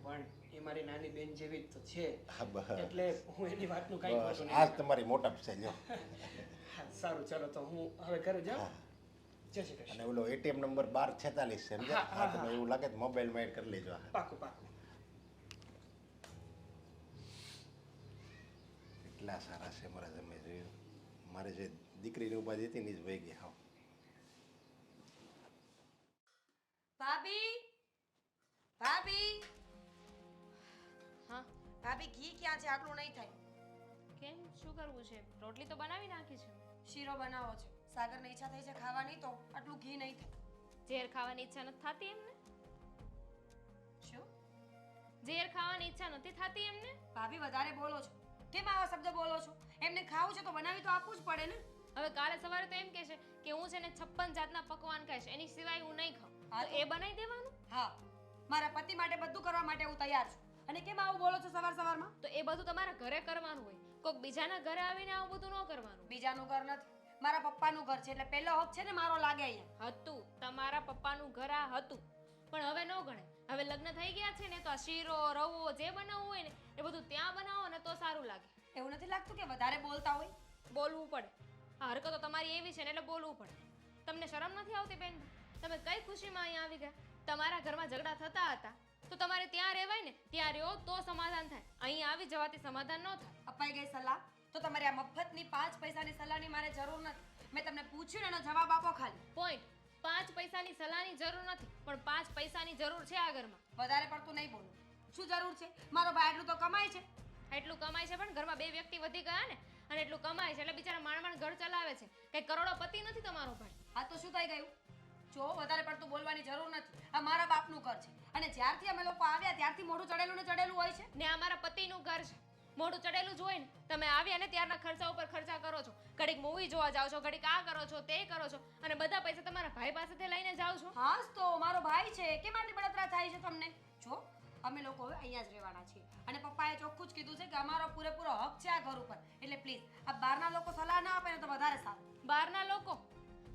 પણ એ મારી નાની બેન જેવી જ તો છે હા બસ એટલે હું એની વાતનું કાંઈ બસ ખોટું આજ નહીં તમારી મોટપ છે લ્યો હા, સારું ચાલો તો હું હવે ઘરે જાઉં હા. જય શ્રી કૃષ્ણ અને ઓલો એટીએમ નંબર 1246 છે સમજ્યા? હા, હા, તમે એવું લાગે તો મોબાઈલમાં એડ કરી લેજો હા. પાકું પાકું એટલા સારા છે મારા તમે જોયું મારે જે દીકરીની ઉપાધિ હતી ને એ જ વહી ગઈ હા ભાભી ભાભી હા ભાભી ઘી ક્યાં છે? આટલું નહીં થાય. કેમ શું કરવું છે? રોટલી તો બનાવી નાખી છે. શીરો બનાવો છે. સાગરને ઈચ્છા થઈ છે ખાવાની તો આટલું ઘી નહીં થાય. ઝેર ખાવાની ઈચ્છા નથી થતી એમને? શું ઝેર ખાવાની ઈચ્છા નથી થતી એમને? ભાભી વધારે બોલો છો? કેમ આવા શબ્દ બોલો છો? એમને ખાવું છે તો બનાવી તો આપવું જ પડે ને. હવે કાલે સવારે તો એમ કહે છે કે હું છે ને 56 જાતના પકવાન ખાઈશ, એની સિવાય હું નહીં ખાઉં. હા તો તો? એ બનાવી દેવાનું. હા, મારા પતિ માટે બધું કરવા માટે હું તૈયાર છું. અને કેમ આવું બોલો છો સવારમાં? તો એ બધું તમારા ઘરે કરવાનું હોય, કોઈક બીજાના ઘરે આવીને આવું બધું ન કરવાનું. બીજાનું ઘર નથી, મારા પપ્પાનું ઘર છે એટલે પહેલો હક છે ને મારો લાગે અહીંયા. હતું તમારા પપ્પાનું ઘર આ હતું, પણ હવે ન ગણે. હવે લગ્ન થઈ ગયા છે ને તો આ શીરો રવો જે બનાવવું હોય ને એ બધું ત્યાં બનાવો ને તો સારું લાગે. એવું નથી લાગતું કે વધારે બોલતા હોય? બોલવું પડે. આ હરકતો તમારી એવી છે ને એટલે બોલવું પડે. તમને શરમ નથી આવતી બેન? તમે કઈ ખુશીમાં અહીંયા આવી ગયા? તમારા ઘરમાં ઝઘડા થતા હતા તો તમારે ત્યાં રહેવાય ને, ત્યાં રહ્યો તો સમાધાન થાય. અહીંયા આવી જવાથી સમાધાન ન થાય. અપાઈ ગઈ સલાહ તો તમારી આ મફતની 5 પૈસાની સલાહની મારે જરૂર નથી. મેં તમને પૂછ્યું ને એનો જવાબ આપો ખાલી. પોઈન્ટ. 5 પૈસાની સલાહની જરૂર નથી, પણ 5 પૈસાની જરૂર છે આ ઘરમાં. વધારે પડતું નહીં બોલો. શું જરૂર છે? મારો ભાઈ એટલું તો કમાય છે. એટલું કમાય છે પણ ઘરમાં 2 વ્યક્તિ વધી ગયા ને, અને એટલું કમાય છે એટલે બિચારા માંડ ઘર ચલાવે છે. કઈ કરોડોપતિ નથી તમારો ભાઈ. આ તો શું થઈ ગયું? જો વધારે પડતું બોલવાની જરૂર નથી. આ મારા બાપનું ઘર છે અને જ્યારથી અમે લોકો આવ્યા ત્યારથી મોઢું ચડેલું ને ચડેલું હોય છે. ને આ મારા પતિનું ઘર છે. મોઢું ચડેલું જ હોય ને. તમે આવ્યા ને ત્યારના ખર્ચા ઉપર ખર્ચા કરો છો. ઘડીક મૂવી જોવા જાઓ છો, ઘડીક આ કરો છો, તે કરો છો, અને બધા પૈસા તમારા ભાઈ પાસેથી લઈને જાઓ છો. હા જ તો મારો ભાઈ છે. કેમ આટલી બળતરા થાય છે તમને? જો અમે લોકો હવે અહીંયા જ રહેવાના છીએ અને પપ્પાએ ચોખ્ખું જ કીધું છે કે અમારો પૂરેપૂરો હક છે આ ઘર ઉપર. એટલે પ્લીઝ આ બહારના લોકો સલાહ ના આપે ને તો વધારે સારું. બહારના લોકો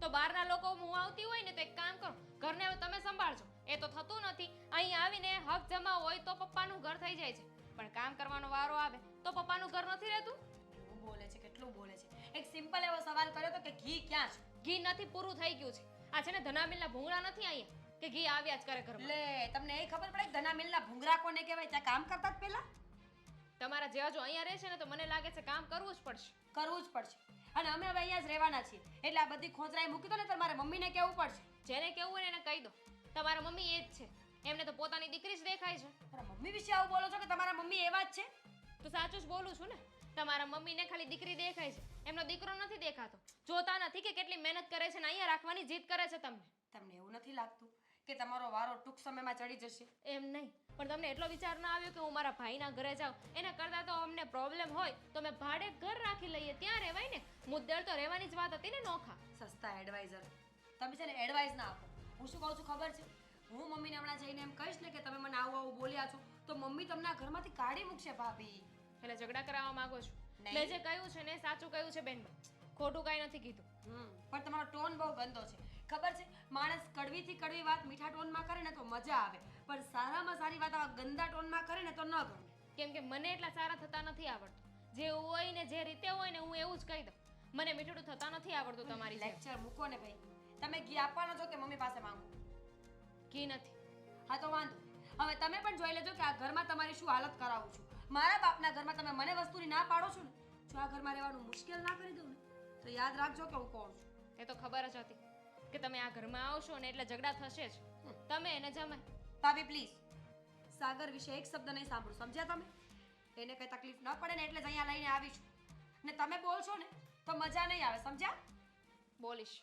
તો બહારના લોકો હું આવતી હોય ને તો એક કામ કરો, ઘરને હવે તમે સંભાળજો. એ તો થતું નથી. અહીં આવીને હક જમા હોય તો પપ્પાનું ઘર થઈ જાય છે, પણ કામ કરવાનો વારો આવે તો પપ્પાનું ઘર નથી રહેતું. કેવું બોલે છે, કેટલું બોલે છે. એક સિમ્પલ એવો સવાલ કર્યો તો કે ઘી ક્યાં છે? ઘી નથી, પૂરું થઈ ગયું છે. આ છે ને ધનામિલના ભૂંગળા નથી અહીંયા કે ઘી આવ્યા જ કરે ઘરમાં. લે તમને એ ખબર પડે કે ધના મિલના ભૂંગરા કોને કહેવાય? ત્યાં કામ કરતા જ પહેલા તમારા જેવા જો અહીંયા રહેશે ને તો મને લાગે છે કામ કરવું જ પડશે. કરવું જ પડશે. અને અમે હવે અહીંયા જ રહેવાના છીએ એટલે આ બધી ખોજરાઈ મૂકી દો ને તો મારે મમ્મીને કહેવું પડશે. જેને કેવું હોય ને એને કહી દો. તમારા મમ્મી એ જ છે. એમને તો પોતાની દીકરી જ દેખાય છે. મારા મમ્મી વિશે આવું બોલો છો કે તમારા મમ્મી એવા જ છે? તો સાચું જ બોલું છું ને. તમારા મમ્મીને ખાલી દીકરી દેખાય છે, એમનો દીકરો નથી દેખાતો. જોતા નથી કે કેટલી મહેનત કરે છે ને અહીંયા રાખવાની જીદ કરે છે તમને. તમને એવું નથી લાગતું કે તમારો વારો ટૂંક સમયમાં ચડી જશે? એમ નહીં, પણ તમને એટલો વિચાર ના આવ્યો કે હું મારા ભાઈના ઘરે જાઉં? એના કરતાં તો અમને પ્રોબ્લેમ હોય તો મેં ભાડે ઘર રાખી લઈએ, ત્યાં રહેવાય ને. મુદ્દળ તો રહેવાની જ વાત હતી ને નોખા. સસ્તા એડવાઇઝર. તમે છે ને એડવાઇસ ના આપો. હું શું કહું છું ખબર છે? હું મમ્મીને હમણાં જઈને એમ કહીશ ને કે તમે મને આવું આવું બોલ્યા છો તો મમ્મી તમને આ ઘરમાંથી કાઢી મૂકશે ભાભી. એટલે ઝઘડા કરાવવા માંગો છો? નહીં. મેં જે કહ્યું છે ને એ સાચું કહ્યું છે બેન. ખોટું કાંઈ નથી કીધું. પણ તમારો ટોન બહુ ગંદો છે. ખબર છે, માણસ કડવીથી કડવી વાત મીઠા ટોનમાં કરે ને તો મજા આવે, પણ સારામાં સારી વાત આવા ગંદા ટોનમાં કરે ને તો ન ગમે. કેમ કે મને એટલા સારા થતા નથી આવડતું. જે હોય ને જે રીતે હોય ને હું એવું જ કહી દઉં. મને મીઠું થતા નથી આવડતું તમારી જેમ. લેક્ચર મૂકો ને ભાઈ. તમે ઘી આપવાનો છો કે મમ્મી પાસે માંગો? ઘી નથી. હા તો વાંધો નહીં. હવે તમે પણ જોઈ લેજો કે આ ઘરમાં તમારી શું હાલત કરાવું છું. મારા બાપના ઘરમાં તમે મને વસ્તુની ના પાડો છો ને, જો આ ઘરમાં રહેવાનું મુશ્કેલ ના કરી દઉં ને તો યાદ રાખજો કે હું કોણ છું. એ તો ખબર જ હતી કે તમે આ ઘરમાં આવશો ને એટલે ઝઘડા થશે જ. તમે એને જમાય. ભાભી પ્લીઝ સાગર વિશે એક શબ્દ નહીં સાંભળો, સમજ્યા તમે? એને કઈ તકલીફ ન પડે ને એટલે જ અહીંયા લઈને આવી છું. ને તમે બોલશો ને તો મજા નહીં આવે, સમજ્યા? બોલીશ.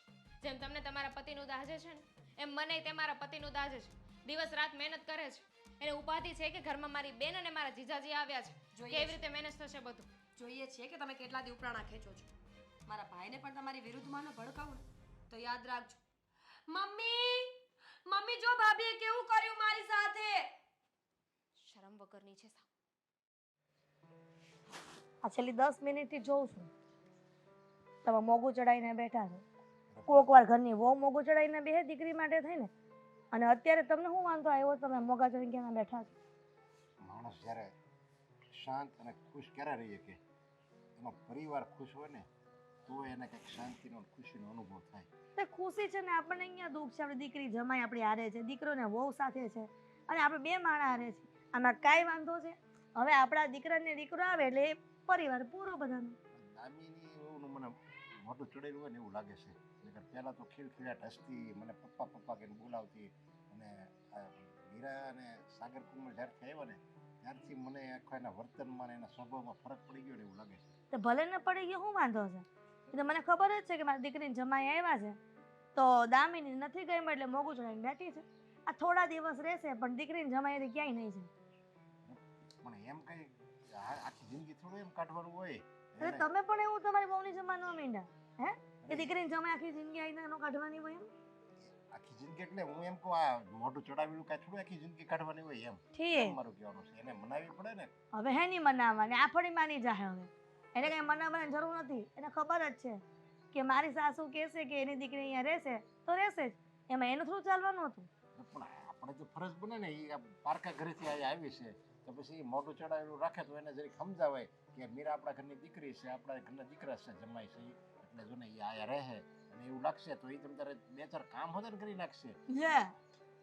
જેમ તમને તમારા પતિનું દાજે છે ને એમ મને તે મારા પતિનું દાજે છે. દિવસ રાત મહેનત કરે છે. એને ઉપાધિ છે કે ઘરમાં મારી બેન અને મારા જીજાજી આવ્યા છે. જોઈએ કેવી છે. રીતે મેનેજ થશે બધું? જોઈએ છીએ કે તમે કેટલા દી ઉપરાણા ખેંચો છો. મારા ભાઈને પણ તમારી વિરુદ્ધમાં ન ભડકાવો ને તો યાદ રાખજો. મમ્મી મમ્મી જો ભાભીએ કેવું કર્યું મારી સાથે. શરમ વગરની છે સાવ. આ છેલ્લી 10 મિનિટથી જોઉં છું તમે મોગું ચડાવીને બેઠા છો. કોક વાર ઘરની વહુ મોગું ચડાવીને બેહે દીકરી માટે થઈને, અને અત્યારે તમને શું વાંધો આવ્યો તમે મોગા ચડીને ક્યાં બેઠા છો? માણસ જ્યારે શાંત અને ખુશ ક્યારે રહીએ કે એનો પરિવાર ખુશ હોય ને તો એને કંઈક શાંતિનો અને ખુશીનો અનુભવ થાય. તે ખુશી છે ને આપણને અહીંયા દુઃખ છે. આપણી દીકરી જમાઈ આપણી હારે છે, દીકરો ને વહુ સાથે છે અને આપણે બે માણા હારે છે. આમાં કાંઈ વાંધો છે? હવે આપણા દીકરાને દીકરો આવે એટલે એ પરિવાર પૂરો બધાનો. દામિની એવું મને મોઢું ચડેલું હોય ને એવું લાગે છે. નહીંતર પહેલાં તો ખીલખીલાટ હસતી, મને પપ્પા પપ્પા કહીને બોલાવતી અને આ મીરા અને સાગર કુમાર જ્યારથી આવ્યા ને ત્યારથી મને આખા એના વર્તનમાં અને એના સ્વભાવમાં ફરક પડી ગયો ને એવું લાગે છે. તો ભલે ને પડી ગયો, શું વાંધો છે? એ તો મને ખબર જ છે કે મારી દીકરીને જમાઈ આવ્યા છે તો દામિની નથી ગઈ એટલે મોગું ચડાવીને બેઠી છે. આ થોડા દિવસ રહેશે પણ દીકરીને જમાઈ ક્યાંય નહીં છે. પણ એમ કઈ આખી જિંદગી થોડું એમ કાઢવાનું હોય. એટલે તમે પણ એવું તમારી બહુની જમા ન મીંડા હે કે દીકરીને જમાઈ આખી જિંદગી આવીને એનો કાઢવાની હોય એમ? આખી જિંદગી એટલે હું એમ કહું આ મોઢું ચડાવેલું કાંઈ થોડું આખી જિંદગી કાઢવાની હોય એમ. ઠીક, મારું કહેવાનું છે એને મનાવવી પડે ને. હવે હે નહીં મનાવવાની, આ ફળી માની જાહે. હવે એને કઈ મનાવવાની જરૂર નથી. એને ખબર જ છે કે મારી સાસુ કહેશે કે એની દીકરી અહીંયા રહેશે તો રહેશે જ, એમાં એનું થોડું ચાલવાનું હતું. પણ આપણે તો ફરજ બને ને એ પારકા ઘરેથી અહીંયા આવી છે તો પછી મોઢું ચડાવેલું રાખે તો એને જરીક સમજાવાય કે મીરા આપણા ઘરની દીકરી છે, આપણા ઘરના દીકરા છે, જમાઈ છે, એટલે જો ને એ આયા રહે અને એવું લાગશે તો એ તમે તારે બે ચાર કામ હોતે ને કરી નાખશે. લે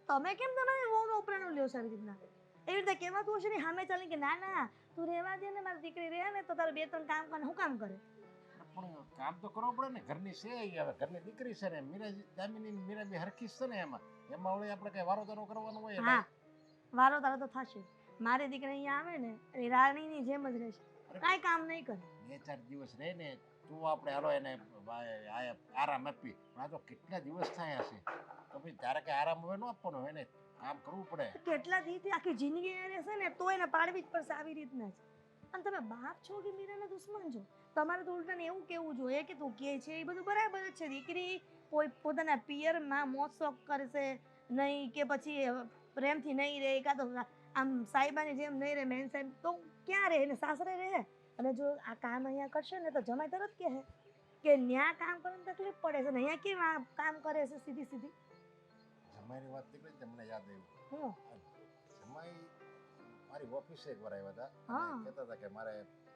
તમે કેમ તમારી વહુનો ઉપરાણો લ્યો છો આવી રીતના? એવી રીતે કહેવાતું હશે ને સામે ચાલી કે ના ના તું રહેવા દે ને, મારી દીકરી રહે ને તો તારે બે ત્રણ કામ કરે. શું કામ કરે? પણ કામ તો કરવું પડે ને, ઘરની છે એ હવે ઘરની દીકરી છે ને મીરા દામિની મીરા બે હરખી છે ને એમાં વળી આપણે કઈ વારો તારો કરવાનો હોય. હા, વારો તારો તો થશે. મારી દીકરી અહીંયા આવે ને એ રાણીની જેમ જ રહેશે, કાંઈ કામ નહીં કરે. બે ચાર દિવસ રહે ને તું આપણે હાલો એને આરામ આપી. પણ આ તો કેટલા દિવસ થયા છે તો પછી તારે કઈ આરામ હવે ન આપવાનો હોય ને, કામ કરવું પડે. કેટલા દીથી આખી જિંદગી અહીંયા રહેશે ને તો એને પાડવી જ પડશે આવી રીતના જ. અને તમે બાપ છો કે મીરાના દુશ્મન છો? તમારે તો ઉલટાને એવું કેવું જોઈએ કે તું કહે છે એ બધું બરાબર જ છે. દીકરી કોઈ પોતાના પિયરમાં મોજ શોખ કરશે નહીં કે પછી પ્રેમથી નહીં રહે કાં તો આમ સાહેબાની જેમ નહીં રહે મેન સાહેબ તો ક્યાં રહે? એને સાસરે રહે. અને જો આ કામ અહીંયા કરશે ને તો જમાઈ તરત કહે કે ન્યા કામ કરવાની તકલીફ પડે છે ને અહીંયા કેમ આ કામ કરે છે સીધી સીધી. જમાઈની વાત નીકળી તો મને યાદ આવ્યું. હું જમાઈ મારી ઓફિસે એકવાર આવ્યા હતા હા. અને કહેતા હતા કે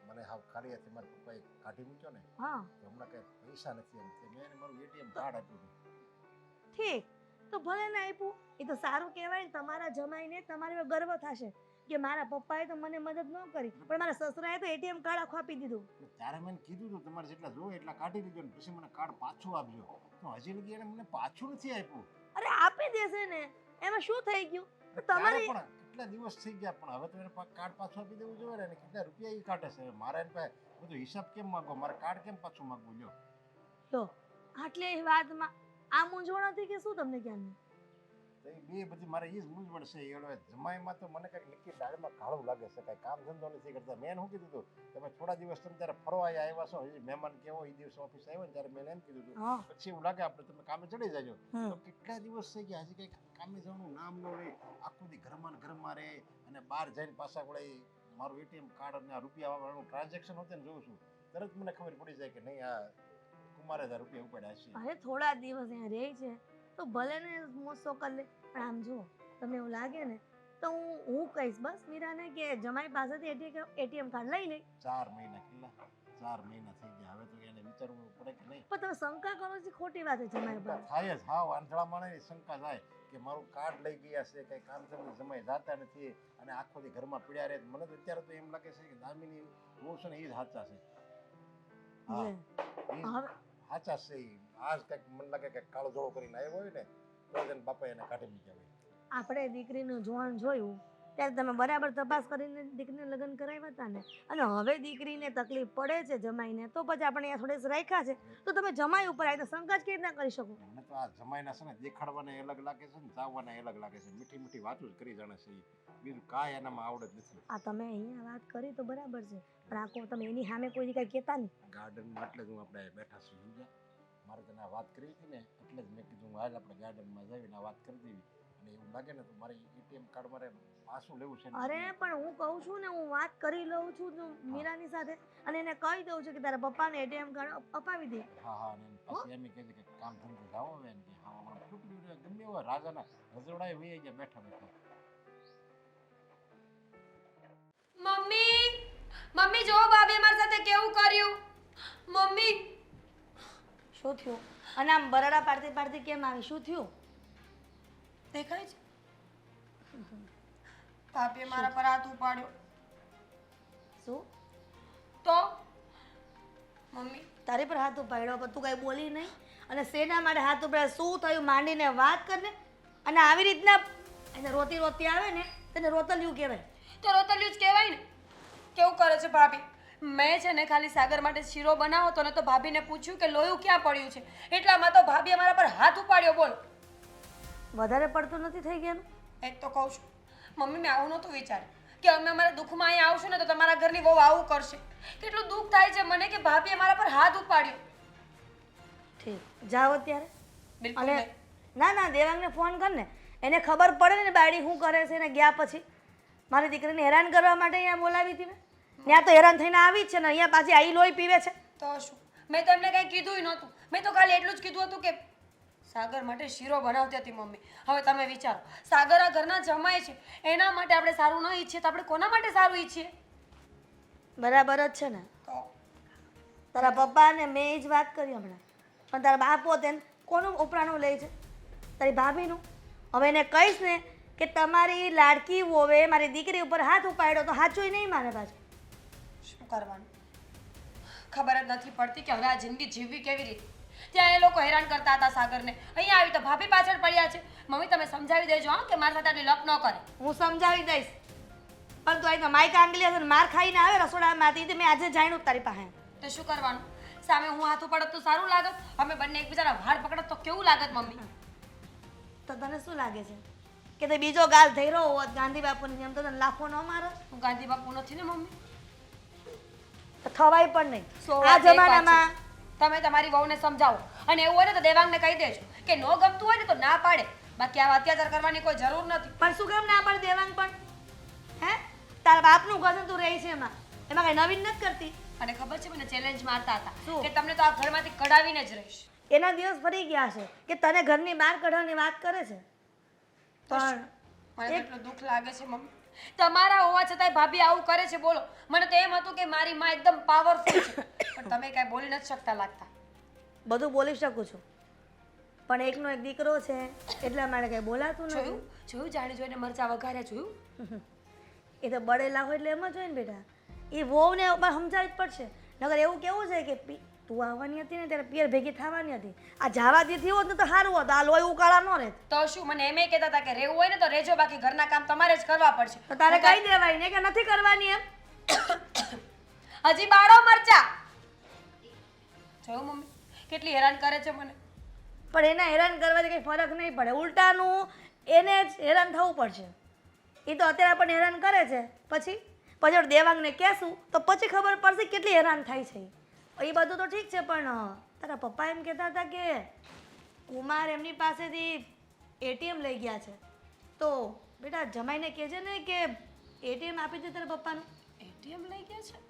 મને હાવ ખાલી હતી મારા પપ્પાએ કાઢી મૂક્યો ને હા તો હમણાં કઈ પૈસા નથી એમ તે મેં એને મારું એટીએમ કાર્ડ આપ્યું હતું. ઠીક, તો ભલે ને આપ્યું એ તો સારું કહેવાય ને. તમારા જમાઈને તમારી પર ગર્વ થશે કે મારા પપ્પાએ તો મને મદદ ન કરી પણ મારા સસરાએ તો એટીએમ કાર્ડ આખું આપી દીધું. એટલે ત્યારે મેં કીધું હતું તમારે જેટલા જોઈએ એટલા કાઢી લીધો ને પછી મને કાર્ડ પાછું આપજો. તો હજી લગી એને મને પાછું નથી આપ્યું. અરે આપી દેશે ને, એમાં શું થઈ ગયું? તો ત્યારે તમારી પણ કેટલા દિવસ થઈ ગયા પણ હવે તો એને કાર્ડ પાછું આપી દેવું જોઈએ ને. કેટલા રૂપિયા એ કાઢે છે મારે એની પાસે બધું હિસાબ કેમ માંગો, મારે કાર્ડ કેમ પાછું માંગવું? લ્યો તો આટલી વાતમાં આ મૂંઝવણ હતી કે શું તમને ક્યાંની? તો એ બે બધી મારે એ જ મૂંઝવણ છે. એ હવે જમાઈમાં તો મને કંઈક નક્કી ડાળમાં કાળું લાગે છે, કાંઈ કામ ધંધો નથી કરતા. મેં શું કીધું હતું તમે થોડા દિવસ તમે ત્યારે ફરવા આવ્યા છો, હજી મહેમાન કેવો એ દિવસ ઓફિસ આવ્યો ને ત્યારે મેં એમ કીધું હતું હા પછી એવું લાગે આપણે તમે કામે ચડી જાજો. હમ. તો કેટલા દિવસ થઈ ગયા હજી કંઈક કામે જવાનું નામ ન લે, આખું દી ઘરમાં ને ઘરમાં રહે અને બહાર જઈને પાછા વળે મારું એટીએમ કાર્ડ અને આ રૂપિયા વાળાનું ટ્રાન્ઝેક્શન હોતે ને જોઉં છું તરત મને ખબર પડી જાય કે નહીં આ કુમારે હજાર રૂપિયા ઉપાડ્યા છે. અરે થોડા દિવસ અહીંયા રહે છે તો ભલે ને મોસો કરી લે. પણ આમ જુઓ તમને એવું લાગે ને તો હું કહીશ બસ મીરાને કે જમાઈ પાસેથી એટીએમ કાર્ડ લઈ લે. 4 મહિના કેટલા 4 મહિના થઈ ગયા. હવે તો એને વિચારવું પડે કે નહીં. પણ તમે શંકા કરો છો ખોટી વાત છે જમાઈ પર. થાય જ હાવ આંધળા માણસની શંકા થાય કે મારું કાર્ડ લઈ ગયા છે કઈ કામ ધંધે જમાઈ જાતા નથી અને આખો દી ઘરમાં પીડ્યા રહે. મને તો અત્યારે તો એમ લાગે છે કે દામિની બહુ છે ને એ જ સાચા છે. હા લે. એ હવે સાચા છે. ઈ આજ કંઈક મને લાગે કે કાળો જોડો કરીને આવ્યો હોય ને તો જ એને બાપા એને કાઢી મૂક્યા હોય. આપણે દીકરીનું જોવાનું જોયું ત્યારે તમે બરાબર તપાસ કરીને દીકરીને લગ્ન કરાવ્યા હતા ને અને હવે દીકરીને તકલીફ પડે છે જમાઈને તો પછી આપણે અહીંયા થોડેસ રાખ્યા છે તો તમે જમાઈ ઉપર આવી તો શંકા જ કેવી રીતના કરી શકો? મને તો આ જમાઈના છે ને દેખાડવાને અલગ લાગે છે ને ચાવવાને અલગ લાગે છે. મીઠી મીઠી વાતો જ કરી જાણે છે ઈ. બીજું કાંઈ એનામાં આવડત નથી. આ તમે અહીંયા વાત કરી તો બરાબર છે પણ આખો તમે એની સામે કોઈ કંઈ કહેતા નહીં. ગાર્ડનમાં એટલે જ હું આપણે બેઠા છીએ સમજ્યા. મારે તને આ વાત કરી હતી ને એટલે જ મેં કીધું હાલ આપણે ગાર્ડનમાં જઈને આ વાત કરી દેવી. અને એવું લાગે ને તો મારે એટીએમ કાર્ડ મારે પાછું લેવું છે. અરે પણ હું કહું છું ને હું વાત કરી લઉં છું તો મીરાની સાથે અને એને કહી દઉં છું કે તારા પપ્પાને એટીએમ કાર્ડ અપાવી દે. હા હા અને પછી એમ કહે છે કે કામ ધંધો જાઓ હવે ને કે હા હમણાં છોકરી ગમે એવા રાજાના રજોડાએ વહી ગયા બેઠા બેઠા. મમ્મી મમ્મી જો ભાભી મારી સાથે કેવું કર્યું મમ્મી શું થયું? અને આમ બરાડા પાડતી પાડતી કેમ આવી? શું થયું? દેખાય છે ભાભીએ મારા પર હાથ ઉપાડ્યો શું? તો મમ્મી તારી પર હાથ ઉપાડ્યો પણ તું કઈ બોલી નહીં? અને શેના માટે હાથ ઉપાડ્યા? શું થયું? માંડીને વાત કરને. અને આવી રીતના એને રોતી રોતી આવે ને તેને રોતલિયું કહેવાય. તો રોતલિયું જ કહેવાય ને. કેવું કરે છે ભાભી? મેં છે ને ખાલી સાગર માટે શીરો બનાવો તો ને તો ભાભીને પૂછ્યું કે લોયું ક્યાં પડ્યું છે, એટલામાં તો ભાભીએ મારા પર હાથ ઉપાડ્યો. બોલ, વધારે પડતું નથી થઈ ગયાનું? એક તો કહું છું મમ્મી, મેં આવું નહોતું વિચાર્યું કે અમે અમારા દુઃખમાં અહીંયા આવશું ને તો તમારા ઘરની વહુ આવું કરશે. કેટલું દુઃખ થાય છે મને કે ભાભીએ મારા પર હાથ ઉપાડ્યો. ઠીક, જાઓ અત્યારે. બિલકુલ અને નહીં. ના ના, દેવાંગને ફોન કર ને, એને ખબર પડે ને બાયડી શું કરે છે. ને ગયા પછી મારી દીકરીને હેરાન કરવા માટે અહીંયા બોલાવી હતી મેં. ત્યાં તો હેરાન થઈને આવી જ છે ને અહીંયા પાછી આઈ લોહી પીવે છે. તો શું, મેં તો એમને કંઈ કીધું નહોતું. મેં તો ખાલી એટલું જ કીધું હતું કે સાગર માટે શીરો બનાવતી હતી મમ્મી. હવે તમે વિચારો, સાગર આ ઘરના જમાય છે, એના માટે આપણે સારું ન ઈચ્છીએ તો આપણે કોના માટે સારું ઈચ્છીએ? બરાબર જ છે ને. તો તારા પપ્પાને મેં એ જ વાત કરી હમણાં. પણ તારા બાપ પોતે કોનું ઉપરાણું લે છે? તારી ભાભીનું. હવે એને કહીશ ને કે તમારી લાડકી વોવે મારી દીકરી ઉપર હાથ ઉપાડ્યો તો સાચું નહીં માને પાછું. શું કરવાનું ખબર જ નથી પડતી કે હવે આ જિંદગી જીવવી કેવી રીતે. ત્યાં એ લોકો હેરાન કરતા હતા સાગરને, અહીંયા આવી તો ભાભી પાછળ પડ્યા છે. મમ્મી તમે સમજાવી દેજો હા કે મારા સાથે આટલી લપ ન કરે. હું સમજાવી દઈશ, પણ તું અહીં માઈક આંગલી હશે ને માર ખાઈને આવે રસોડામાંથી તે મેં આજે જાણ્યું તારી પાસે. તો શું કરવાનું? સામે હું હાથ ઉપાડત તો સારું લાગત, અમે બંને એકબીજાના વાળ પકડત તો કેવું લાગત મમ્મી? તો તને શું લાગે છે કે તે બીજો ગાલ થઈ રહ્યો હોત ગાંધી બાપુની જેમ તો તને લાફો ન મારો? હું ગાંધી બાપુ નથી ને મમ્મી. તો થવાય પણ નહીં સો આ વાત એક વાત જમાનામાં. છે. તમે તમારી વહુને સમજાવો અને એવું હોય ને તો દેવાંગને કહી દેજો કે ન ગમતું હોય ને તો ના પાડે, બાકી આવા અત્યાચાર કરવાની કોઈ જરૂર નથી. પણ શું કામ ના પડે દેવાંગ પણ? હે, તારા બાપનું ઘર તું રહી છે એમાં કઈ નવીન નથી કરતી. અને ખબર છે મને ચેલેન્જ મારતા હતા શું? કે તમને તો આ ઘરમાંથી કઢાવીને જ રહીશ. એના દિવસ ફરી ગયા છે કે તને ઘરની બહાર કાઢવાની વાત કરે છે. પણ મને કેટલું દુઃખ લાગે છે મમ્મી, તમારા હોવા છતાંય ભાભી આવું કરે છે. બોલો, મને તો એમ હતું કે મારી માં એકદમ પાવરફુલ છે, પણ તમે કાંઈ બોલી નથી શકતા લાગતા. બધું બોલી શકું છું પણ એકનો એક દીકરો છે એટલા માટે કઈ બોલાતું નથી. જોયું જોયું જાણી જોઈને મરચા વઘાર્યા, જોયું? એ તો બળેલા હોય એટલે એમ જ હોય ને બેટા. એ વહુને સમજાવી જ પડશે. નગર એવું કેવું છે કે તું આવવાની હતી ને ત્યારે પિયર ભેગી થવાની હતી, આ જાવા દીધી હોત ને તો સારું હોત, આ લોહી ઉકાળા ન રહેત. તો શું, મને એમ કહેતા હતા કે રહેવું હોય ને તો રહેજો, બાકી ઘરના કામ તમારે જ કરવા પડશે. તો તારે કહી દેવાય ને કે નથી કરવાની એમ. હજી બાળો મરચા. જોયું મમ્મી કેટલી હેરાન કરે છે મને. પણ એના હેરાન કરવાથી કંઈ ફરક નહીં પડે, ઉલટાનું એને જ હેરાન થવું પડશે. એ તો અત્યારે આપણને હેરાન કરે છે, પછી પછી દેવાંગને કહેશું તો પછી ખબર પડશે કેટલી હેરાન થાય છે. એ બધું તો ઠીક છે પણ તારા પપ્પા એમ કહેતા હતા કે કુમાર એમની પાસેથી એટીએમ લઈ ગયા છે. તો બેટા જમાઈને કહેજે ને કે એટીએમ આપી દે તારા પપ્પાનું. એટીએમ લઈ ગયા છે?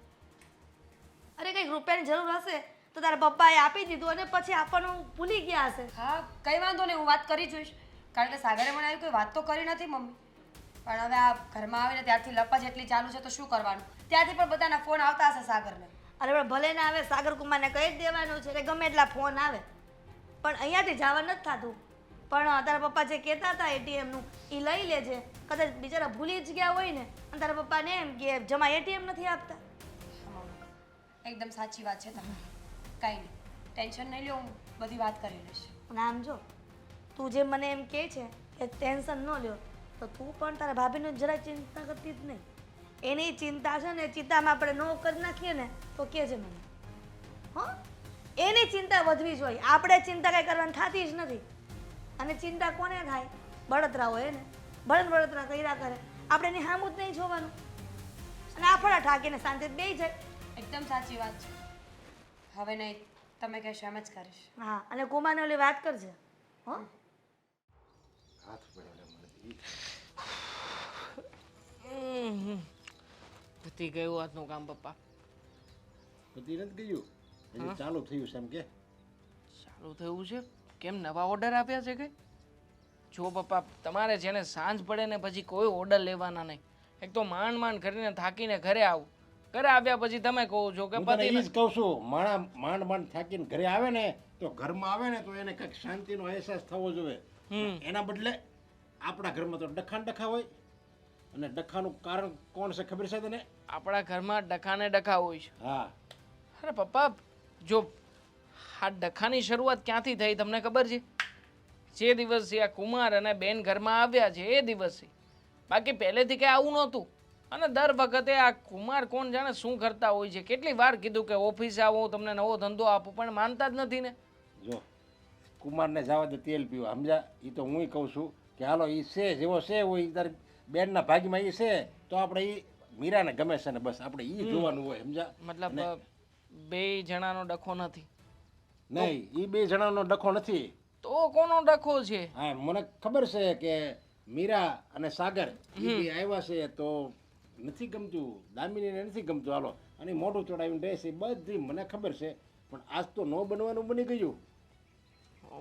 અરે કંઈક રૂપિયાની જરૂર હશે તો તારા પપ્પાએ આપી દીધું અને પછી આપવાનું ભૂલી ગયા હશે. હા કંઈ વાંધો નહીં, હું વાત કરી જોઈશ. કારણ કે સાગરે મને આવી કોઈ વાત તો કરી નથી મમ્મી. પણ હવે આ ઘરમાં આવીને ત્યારથી લપા જેટલી ચાલુ છે તો શું કરવાનું? ત્યાંથી પણ બધાના ફોન આવતા હશે સાગરને. અરે પણ ભલે ના આવે, સાગર કુમારને કહી જ દેવાનું છે એટલે ગમે એટલા ફોન આવે. પણ અહીંયાથી જવા નથી થતું. પણ તારા પપ્પા જે કહેતા હતા એટીએમનું એ લઈ લેજે. કદાચ બિચારા ભૂલી જ ગયા હોય ને અને તારા પપ્પાને એમ કે જમા એટીએમ નથી આપતા. એકદમ સાચી વાત છે તમારી. કાંઈ નહીં, ટેન્શન નહીં લ્યો, હું બધી વાત કરી લઈશ. અને આમ જો તું જે મને એમ કહે છે કે ટેન્શન ન લ્યો, તો તું પણ તારા ભાભીને જરાય ચિંતા કરતી જ નહીં. એની ચિંતા છે ને ચિંતામાં આપણે ન કરી નાખીએ ને તો કહેજે મને. હં, એની ચિંતા વધવી જોઈએ, આપણે ચિંતા કાંઈ કરવાની થતી જ નથી. અને ચિંતા કોને થાય? બળતરા હોય ને, બળતરા કર્યા કરે, આપણે એની સામું જ નહીં જોવાનું અને આફડા ઠાકીને શાંતિ બેસી જાય. એકદમ સાચી વાત છે. હવે નહીં, તમે કહેશો એમ જ કરીશ. હા, અને કુમારને ઓલી વાત કરજે. હં, હાથ પડે મને. પતી ગયું આજનું કામ પપ્પા. પતિ નથી ગયું, હજી ચાલુ થયું છે એમ કે. ચાલુ થયું છે? કેમ નવા ઓર્ડર આપ્યા છે કઈ? જો પપ્પા, તમારે છે ને સાંજ પડે ને પછી કોઈ ઓર્ડર લેવાના નહીં. એક તો માંડ કરીને થાકીને ઘરે આવું, ઘરે આવ્યા પછી તમે કહો છો કે હું તને પતિને ઈ જ કહું છું, માંડ થાકીને ઘરે આવે ને તો ઘરમાં આવે ને તો એને કંઈક શાંતિનો અહેસાસ થવો જોઈએ. એના બદલે આપણા ઘરમાં તો ડખા હોય, અને ડખાનું કારણ કોણ છે ખબર છે તને? આપણા ઘરમાં ડખાને ડખા હોય છે. હા, અરે પપ્પા, જો આ ડખાની શરૂઆત ક્યાંથી થઈ તમને ખબર છે? જે દિવસથી આ કુમાર અને બેન ઘરમાં આવ્યા છે એ દિવસથી. બાકી પહેલેથી કંઈ આવું નહોતું. અને દર વખતે આ કુમાર કોણ જાણે શું કરતા હોય છે. કેટલી વાર કીધું કે ઓફિસે આવો, તમને નવો ધંધો આપો, પણ માનતા જ નથી ને. જો કુમારને જવા દે તેલ પીવા, સમજા? એ તો હું કહું છું કે હાલો એ છે જેવો છે હોય, ઈ તારી બેનના ભાગમાં એ છે તો આપણે એ મીરાને ગમે છે ને બસ આપણે એ જોવાનું હોય, સમજા? મતલબ બે જણાનો ડખો નથી. નહીં, એ બે જણાનો ડખો નથી. તો કોનો ડખો છે? હા, મને ખબર છે કે મીરા અને સાગર એ બે આવ્યા છે તો નથી ગમતું, દામિનીને નથી ગમતું, હાલો અને મોઢું ચડાવીને રહેશે, બધી મને ખબર છે. પણ આજ તો ન બનવાનું બની ગયું.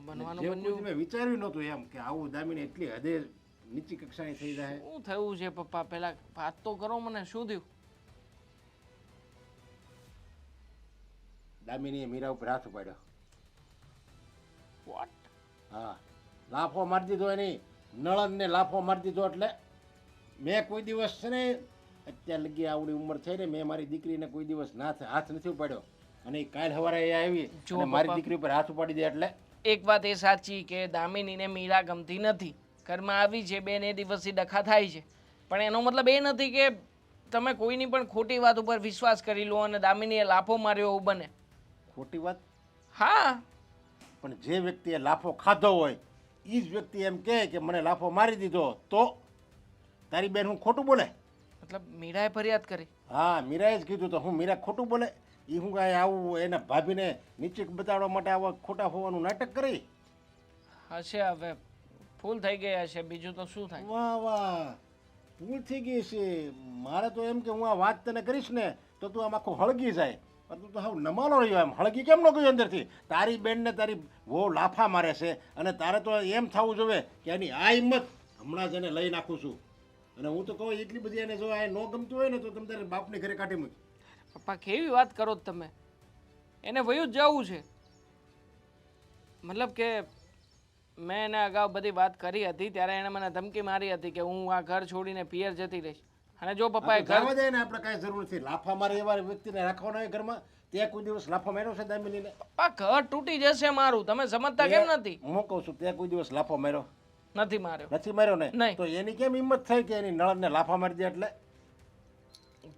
બનવાનું જે બન્યું. કોઈ મેં વિચાર્યું નહોતું એમ કે આવું દામિની એટલી હદે નીચી કક્ષાની થઈ જાય. શું થયું છે પપ્પા? પેલા વાત તો કરો મને, શું થયું? દામિનીએ મીરા ઉપર હાથ ઉપાડ્યો. વોટ? હા, લાફો મારી દીધો, એની નળનને લાફો મારી દીધો. એટલે મેં કોઈ દિવસ છે ને અત્યાર લગી આવડી ઉંમર થઈ ને મેં મારી દીકરીને કોઈ દિવસ હાથ નથી ઉપાડ્યો. અને કાલ સવારે એ આવી અને મારી દીકરી ઉપર હાથ ઉપાડી દે. એટલે એક વાત એ સાચી કે દામિનીને મીરા ગમતી નથી, ઘરમાં આવી છે બેન એ દિવસથી ડખા થાય છે, પણ એનો મતલબ એ નથી કે તમે કોઈની પણ ખોટી વાત ઉપર વિશ્વાસ કરી લો અને દામિનીએ લાફો માર્યો એવું બને. ખોટી વાત. હા, પણ જે વ્યક્તિએ લાફો ખાધો હોય એ જ વ્યક્તિ એમ કહે કે મને લાફો મારી દીધો, તો તારી બેન હું ખોટું બોલે? મતલબ મીરાએ ફરિયાદ કરી? હા, મીરાએ જ કીધું. તો હું મીરા ખોટું બોલે? એ હું કાંઈ આવું એના ભાભીને નીચે બતાવવા માટે આવા ખોટા હોવાનું નાટક કરી? હશે, હવે ભૂલ થઈ ગઈ હશે, બીજું તો શું થાય. વાહ વાહ, ભૂલ થઈ ગઈ છે. મારે તો એમ કે હું આ વાત તને કરીશ ને તો તું આમ આખું હળગી જાય. પણ તું તો હાવ નમાલો રહ્યો. એમ હળગી કેમ ન ગયો અંદરથી? તારી બેનને તારી બહુ લાફા મારે છે અને તારે તો એમ થવું જોઈએ કે એની આ હિંમત હમણાં જ એને લઈ નાખું છું. અને હું તો કહું એટલી બધી એને જો આ ન ગમતું હોય ને તો તમે તારે બાપને ઘરે કાઢી મૂક. પપ્પા કેવી વાત કરો છો તમે? એને વયું જ જવું છે. મતલબ કે મેં એને અગાઉ બધી વાત કરી હતી ત્યારે એણે મને ધમકી મારી હતી કે હું આ ઘર છોડીને પિયર જતી રહીશ. અને જો પપ્પાએ ઘર જવા દે ને, આપણે કાંઈ જરૂર નથી લાફા મારે એવા વ્યક્તિને રાખવાના હોય ઘરમાં. ત્યાં કોઈ દિવસ લાફો માર્યો છે દામિનીને? પપ્પા ઘર તૂટી જશે મારું, તમે સમજતા કેમ નથી? હું કહું છું ત્યાં કોઈ દિવસ લાફો માર્યો નથી માર્યો. નથી માર્યો ને? નહીં. તો એની કેમ હિંમત થઈ કે એની નળને લાફા મારી દે? એટલે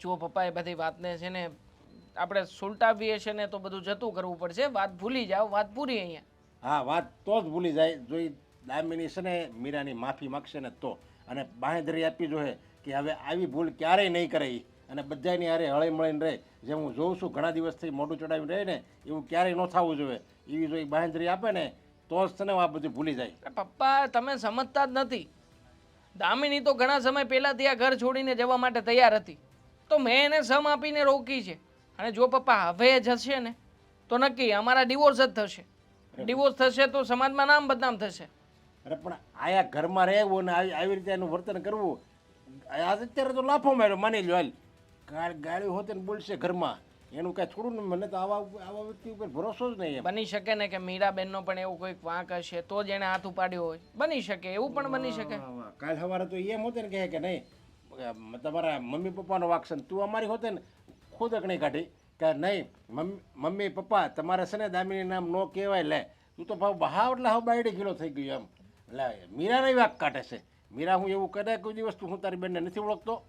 જો પપ્પા એ બધી વાતને છે ને આપણે સુલટાવીએ છે ને તો બધું જતું કરવું પડશે. વાત ભૂલી જાઓ, વાત પૂરી અહીંયા. હા, વાત તો જ ભૂલી જાય. જો ઈ દામિની છે ને મીરાની માફી માગશે ને તો, અને બાંહેધરી આપવી જોઈએ કે હવે આવી ભૂલ ક્યારેય નહીં કરે ઈ. અને બધાની હારે હળી મળીને રહે. જે હું જોઉં છું ઘણા દિવસથી મોઢું ચડાવીને રહે ને, એવું ક્યારેય ન થવું જોઈએ. એવી જો બાંહેધરી આપે ને તો જ તને આ બધું ભૂલી જાય. અરે પપ્પા તમે સમજતા જ નથી. દામિની તો ઘણા સમય પહેલાથી આ ઘર છોડીને જવા માટે તૈયાર હતી, તો મેં એને સમ આપીને રોકી છે. અને જો પપ્પા હવે એ જશે ને તો નક્કી અમારા ડિવોર્સ જ થશે. ડિવોર્સ થશે તો સમાજમાં નામ બદનામ થશે. અરે પણ આયા ઘરમાં રહેવું ને આવી રીતે એનું વર્તન કરવું, આજ અત્યારે તો લાફો માર્યો માની લો. હાલ ગાળી હોતે ને બોલશે ઘરમાં, એનું કાંઈ છોડું ને. મને તો આવા વ્યક્તિ ઉપર ભરોસો જ નહીં એમ. બની શકે ને કે મીરાબેનનો પણ એવું કોઈક વાંક હશે તો જ એને હાથ ઉપાડ્યો હોય. બની શકે, એવું પણ બની શકે. કાલ સવારે તો એમ હોતે ને કહે કે નહીં તમારા મમ્મી પપ્પાનો વાંક છે ને તું અમારી હોતે ને ખુદ અકણી કાઢી કે નહીં મમ્મી પપ્પા તમારે છે ને દામિની નામ ન કહેવાય. લે તું તો ભાવ બહાવ એટલે હવે બાયડી કિલો થઈ ગયું એમ. એટલે મીરાને વાંક કાઢે છે. મીરા હું એવું કરે કોઈ દિવસ તું હું તારી બેનને નથી ઓળખતો?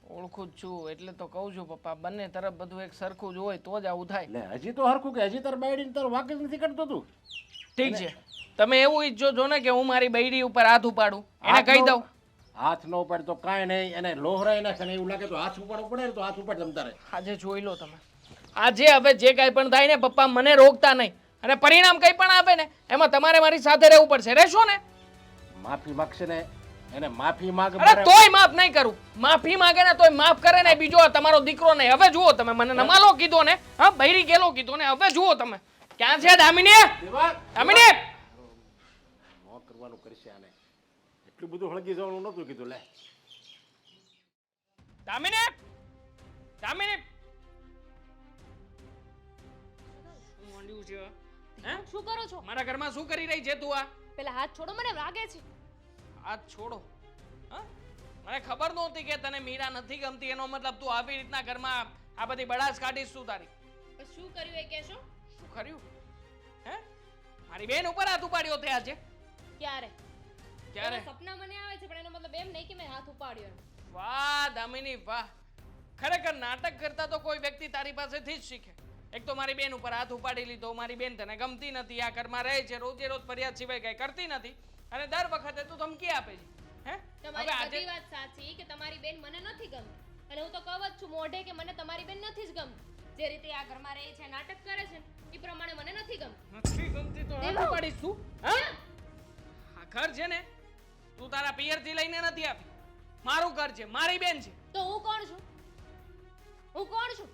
ઓળખું જ છું એટલે તો કહું છું પપ્પા, બંને તરફ બધું એક સરખું જ હોય તો જ આવું થાય. એટલે હજી તો હરખું કે હજી તારી બાયડીને તારો વાંક જ નથી કાઢતો તું? ઠીક છે, તમે એવું ઈચ્છો છો ને કે હું મારી બૈરી ઉપર હાથ ઉપાડું? એને કહી દઉં હાથ ન ઉપાડ તો કાંઈ નહીં, એને લોહરાઈ નાખે ને એવું લાગે તો હાથ ઉપાડવો પડે ને તો હાથ ઉપાડ તમ તારે. આજે જોઈ લો તમે. આજે હવે જે કાંઈ પણ થાય ને પપ્પા મને રોકતા નહીં, અને પરિણામ કંઈ પણ આવે ને એમાં તમારે મારી સાથે રહેવું પડશે. રહેશો ને? માફી માગશે ને એને માફી માગ. અરે તોય માફ નહીં કરું. માફી માંગે ને તોય માફ કરે ને બીજો આ તમારો દીકરો નહીં. હવે જુઓ તમે, મને નમાલો કીધો ને, હા બૈરી ગેલો કીધો ને, હવે જુઓ તમે ક્યાં છે દામિની? દામિની ન કરવાનું કરશે આને. એટલું બધું હળગી જવાનું નહોતું કીધું. લે દામિની દામિની શું માંડ્યું છે હે શું કરો છો મારા ઘરમાં શું કરી રહી છે તું આ પેલા હાથ છોડો મને વાગે છે હાથ છોડો હા મને ખબર નહોતી કે તને મીરા નથી ગમતી એનો મતલબ તું આવી રીતના ઘરમાં આ બધી બડાસ કાઢીશ તું તારી પણ શું કર્યું એ કહેશો શું કર્યું હે મારી બેન ઉપર હાથ ઉપાડ્યો તે આજે ક્યારે ક્યારે એવા સપના મને આવે છે પણ એનો મતલબ એમ નહીં કે મેં હાથ ઉપાડ્યો એમ. વાહ દામિની વાહ ખરેખર નાટક કરતા તો કોઈ વ્યક્તિ તારી પાસેથી જ શીખે એક તો મારી બેન ઉપર હાથ ઉપાડી લીધો મારી બેન તને ગમતી નથી આ ઘરમાં રહે છે રોજે રોજ ફરિયાદ સિવાય કઈ કરતી નથી અને દર વખતે તું ધમકી આપે છે હે હવે તમારી આજે બધી વાત સાચી કે તમારી બેન મને નથી ગમતી અને હું તો કહું જ છું મોઢે કે મને તમારી બેન નથી જ ગમતી જે રીતે આ ઘરમાં રહે છે નાટક કરે છે ને, એ પ્રમાણે મને નથી ગમતી નથી ગમતી તો હાથ ઉપાડીશ તું હા આ ઘર છે ને તું તારા પિયરથી લઈને નથી આપી મારું ઘર છે મારી બેન છે તો હું કોણ છું હું કોણ છું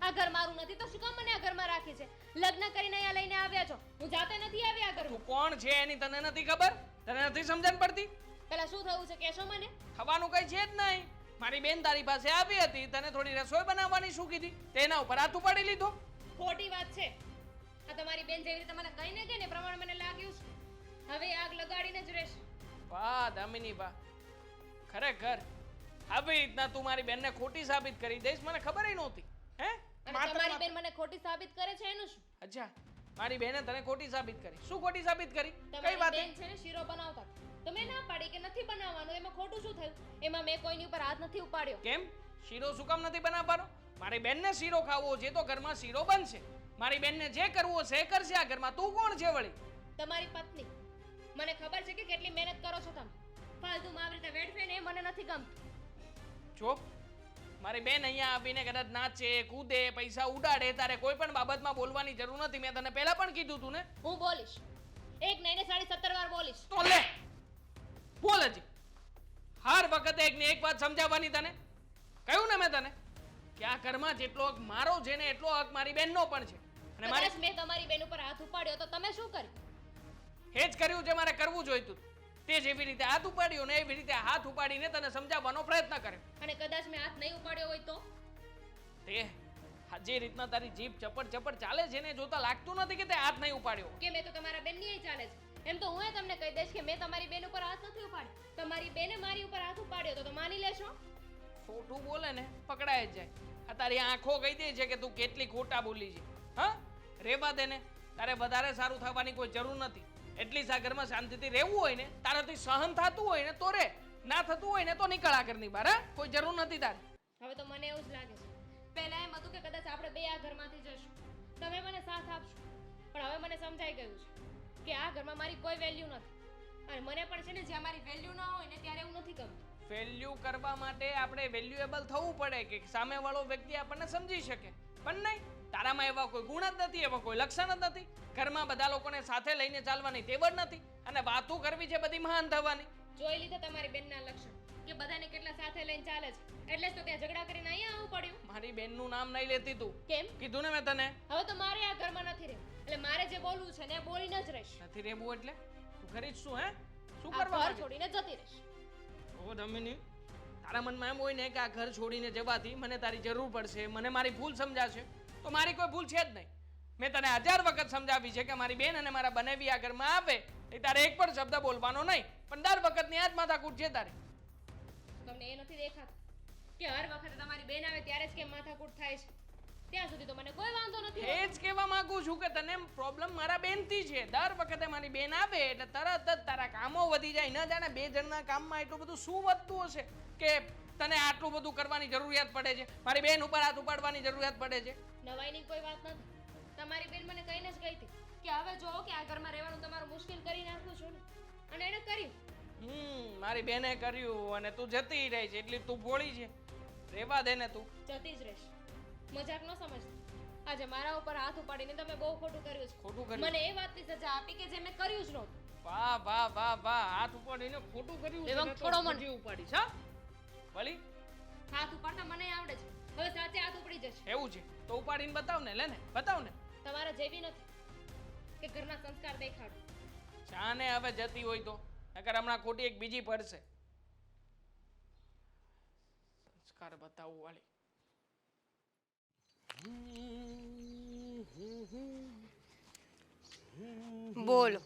આ ઘર મારું નથી તો શું કામ મને આ ઘરમાં રાખી છે લગ્ન કરીને અહીંયા લઈને આવ્યા છો હું જાતે નથી આવી આ ઘરમાં તું કોણ છે એની તને નથી ખબર તને નથી સમજણ પડતી પેલા શું થયું છે કહેશો મને થવાનું કઈ છે જ નહીં મારી બેન તારી પાસે આવી હતી તને થોડી રસોઈ બનાવવાની શું કીધી તેના ઉપર હાથ ઉપાડી લીધો ખોટી વાત છે આ તમારી બેન જેવી રીતે મને કહીને કે ને એ પ્રમાણે મને લાગ્યું છે હવે આગ લગાડીને જ રહેશે વાહ દામિની વાહ ખરેખર આવી રીતના તું મારી બેનને ખોટી સાબિત કરી દઈશ મને ખબર ય નહોતી હે અને તમારી બેન મને ખોટી સાબિત કરે છે એનું શું અચ્છા મારી બેને તને ખોટી સાબિત કરી શું ખોટી સાબિત કરી કઈ તમારી વાત બેન છે ને શીરો બનાવતા તો મેં ના પાડી કે નથી બનાવવાનું એમાં ખોટું શું થયું એમાં મેં કોઈની ઉપર હાથ નથી ઉપાડ્યો કેમ શીરો શું કામ નથી બનાવવાનો મારી બેનને શીરો ખાવો છે તો ઘરમાં શીરો બનશે મારી બેનને જે કરવું હશે એ કરશે આ ઘરમાં તું કોણ છે વળી તમારી પત્ની મને ખબર છે કે કેટલી મહેનત કરો છો તમે ફાલતુમાં આવી રીતે વેડફે ને એ મને નથી ગમતું જો મારી બેન અહીંયા આવીને કદાચ નાચે કૂદે પૈસા ઉડાડે તારે કોઈ પણ બાબતમાં બોલવાની જરૂર નથી મેં તને પહેલા પણ કીધું તું ને હું બોલીશ એક નહીં ને 17.5 વાર બોલીશ તો લે બોલ હજી હર વખતે એક ને એક વાત સમજાવવાની તને કહ્યું ને મેં તને કે આ ઘરમાં જેટલો હક મારો છે ને એટલો હક મારી બેનનો પણ છે અને મારે કદાચ મેં તમારી બેન ઉપર હાથ ઉપાડ્યો તો તમે શું કર્યું એ જ કર્યું જે મારે કરવું જોઈતું તે જેવી રીતે હાથ ઉપાડ્યો ને એવી રીતે હાથ ઉપાડીને તને સમજાવવાનો પ્રયત્ન કર્યો અને કદાચ મેં હાથ નહીં ઉપાડ્યો હોય તો તે આ જે રીતના તારી જીભ ચપડ ચપડ ચાલે છે ને જોતા લાગતું નથી કે તે હાથ નહીં ઉપાડ્યો કે મેં તો તમારા બેનની ય ચાલે છે એમ તો હું તમને કહી દઈશ કે મેં તમારી બેન ઉપર હાથ નથી ઉપાડ્યો તમારી બેને મારી ઉપર હાથ ઉપાડ્યો તો માની લેશો ખોટું બોલે ને પકડાય જ જાય આ તારી આંખો કહી દે છે કે તું કેટલી ખોટા બોલી છે હા રેવા દે ને તારે વધારે સારું થવાની કોઈ જરૂર નથી એટલી આ ઘરમાં શાંતિથી રહેવું હોય ને તારાથી સહન થતું હોય ને તો રે ના થતું હોય ને તો નીકળ આ ઘરની બહાર હા કોઈ જરૂર નથી તારી હવે તો મને એવું જ લાગે છે પહેલા એમ હતું કે કદાચ આપણે બે આ ઘરમાંથી જશું તમે મને સાથ આપશો પણ હવે મને સમજાઈ ગયું છે કે આ ઘરમાં મારી કોઈ વેલ્યુ નથી અને મને પણ છે ને જ્યાં મારી વેલ્યુ ના હોય ને ત્યારે એવું નથી ગમતું વેલ્યુ કરવા માટે આપણે વેલ્યુએબલ થવું પડે કે સામેવાળો વ્યક્તિ આપણને સમજી શકે પણ નહીં તારામાં એવા કોઈ ગુણ જ નથી એવા કોઈ લક્ષણ જ નથી ઘરમાં બધા લોકોને સાથે લઈને ચાલવાની ટેવ જ નથી અને વાતો કરવી છે બધી મહાન થવાની જોઈ લીધા તમારી બેનના લક્ષણ કે બધાને કેટલા સાથે લઈને ચાલે છે એટલે જ તો ત્યાં ઝઘડા કરીને અહીંયા આવવું પડ્યું મારી બેનનું નામ નહીં લેતી તું કેમ કીધું ને મેં તને હવે તો મારે આ ઘરમાં નથી રહેવું એટલે મારે જે બોલવું છે ને એ બોલીને જ રહીશ નથી રહેવું એટલે તું કરી જ શું હે શું આ કરવા ઘર માંગે? છોડીને જતી રહીશ ઓ દમિની તારા મનમાં એમ હોય ને કે આ ઘર છોડીને જવાથી મને તારી જરૂર પડશે મને મારી ભૂલ સમજાશે તો મારી કોઈ ભૂલ છે જ નહીં મેં તને 1000 વખત સમજાવી છે કે મારી બેન અને મારા બનેવી આ ઘરમાં આવે એ તારે એક પણ શબ્દ બોલવાનો નહીં પણ દર વખતની આ જ માથાકૂટ છે તારી તમને એ નથી દેખાતું કે હર વખતે તમારી બેન આવે ત્યારે જ કેમ માથાકૂટ થાય છે ત્યાં સુધી તો મને કોઈ વાંધો નથી એ જ કહેવા માંગુ છું કે તને પ્રોબ્લેમ મારા બેનથી છે દર વખતે મારી બેન આવે એટલે તરત જ તારા કામો વધી જાય ન જાણે બે જણના કામમાં એટલું બધું શું વધતું હશે કે તને આટલું બધું કરવાની જરૂરિયાત પડે છે મારી બેન ઉપર હાથ ઉપાડવાની જરૂરિયાત પડે છે નવાઈની કોઈ વાત નથી તમારી બેન મને કહીને જ ગઈ હતી કે હવે જો કે આ ઘરમાં રહેવાનું તમારું મુશ્કેલ કરી નાખું છું ને અને એણે કર્યું મારી બેને કર્યું અને તું જતી રહી છે એટલી તું ભોળી છે રેવા દે ને તું જતી જ રહીશ મજાક ન સમજતી આજે મારા ઉપર હાથ ઉપાડીને તમે બહુ ખોટું કર્યું છે ખોટું કર્યું મને એ વાતની સજા આપી કે જે મેં કર્યું જ નહોતું વાહ વાહ વાહ વાહ હાથ ઉપાડીને ખોટું કર્યું છે એવા ને તો થોડો મને. હજી ઉપાડીશ હા ભલી હાથ ઉપાડતા મને આવડે છે હવે સાચે હાથ ઉપડી જશે એવું છે તો ઉપાડીને બતાવ ને લે ને બતાવ ને તમારા જેવી નથી કે ઘરના સંસ્કાર દેખાડો જાને હવે જતી હોય તો નકર હમણાં ખોટી એક બીજી પડશે કાર બતાવું વાળી. બોલો,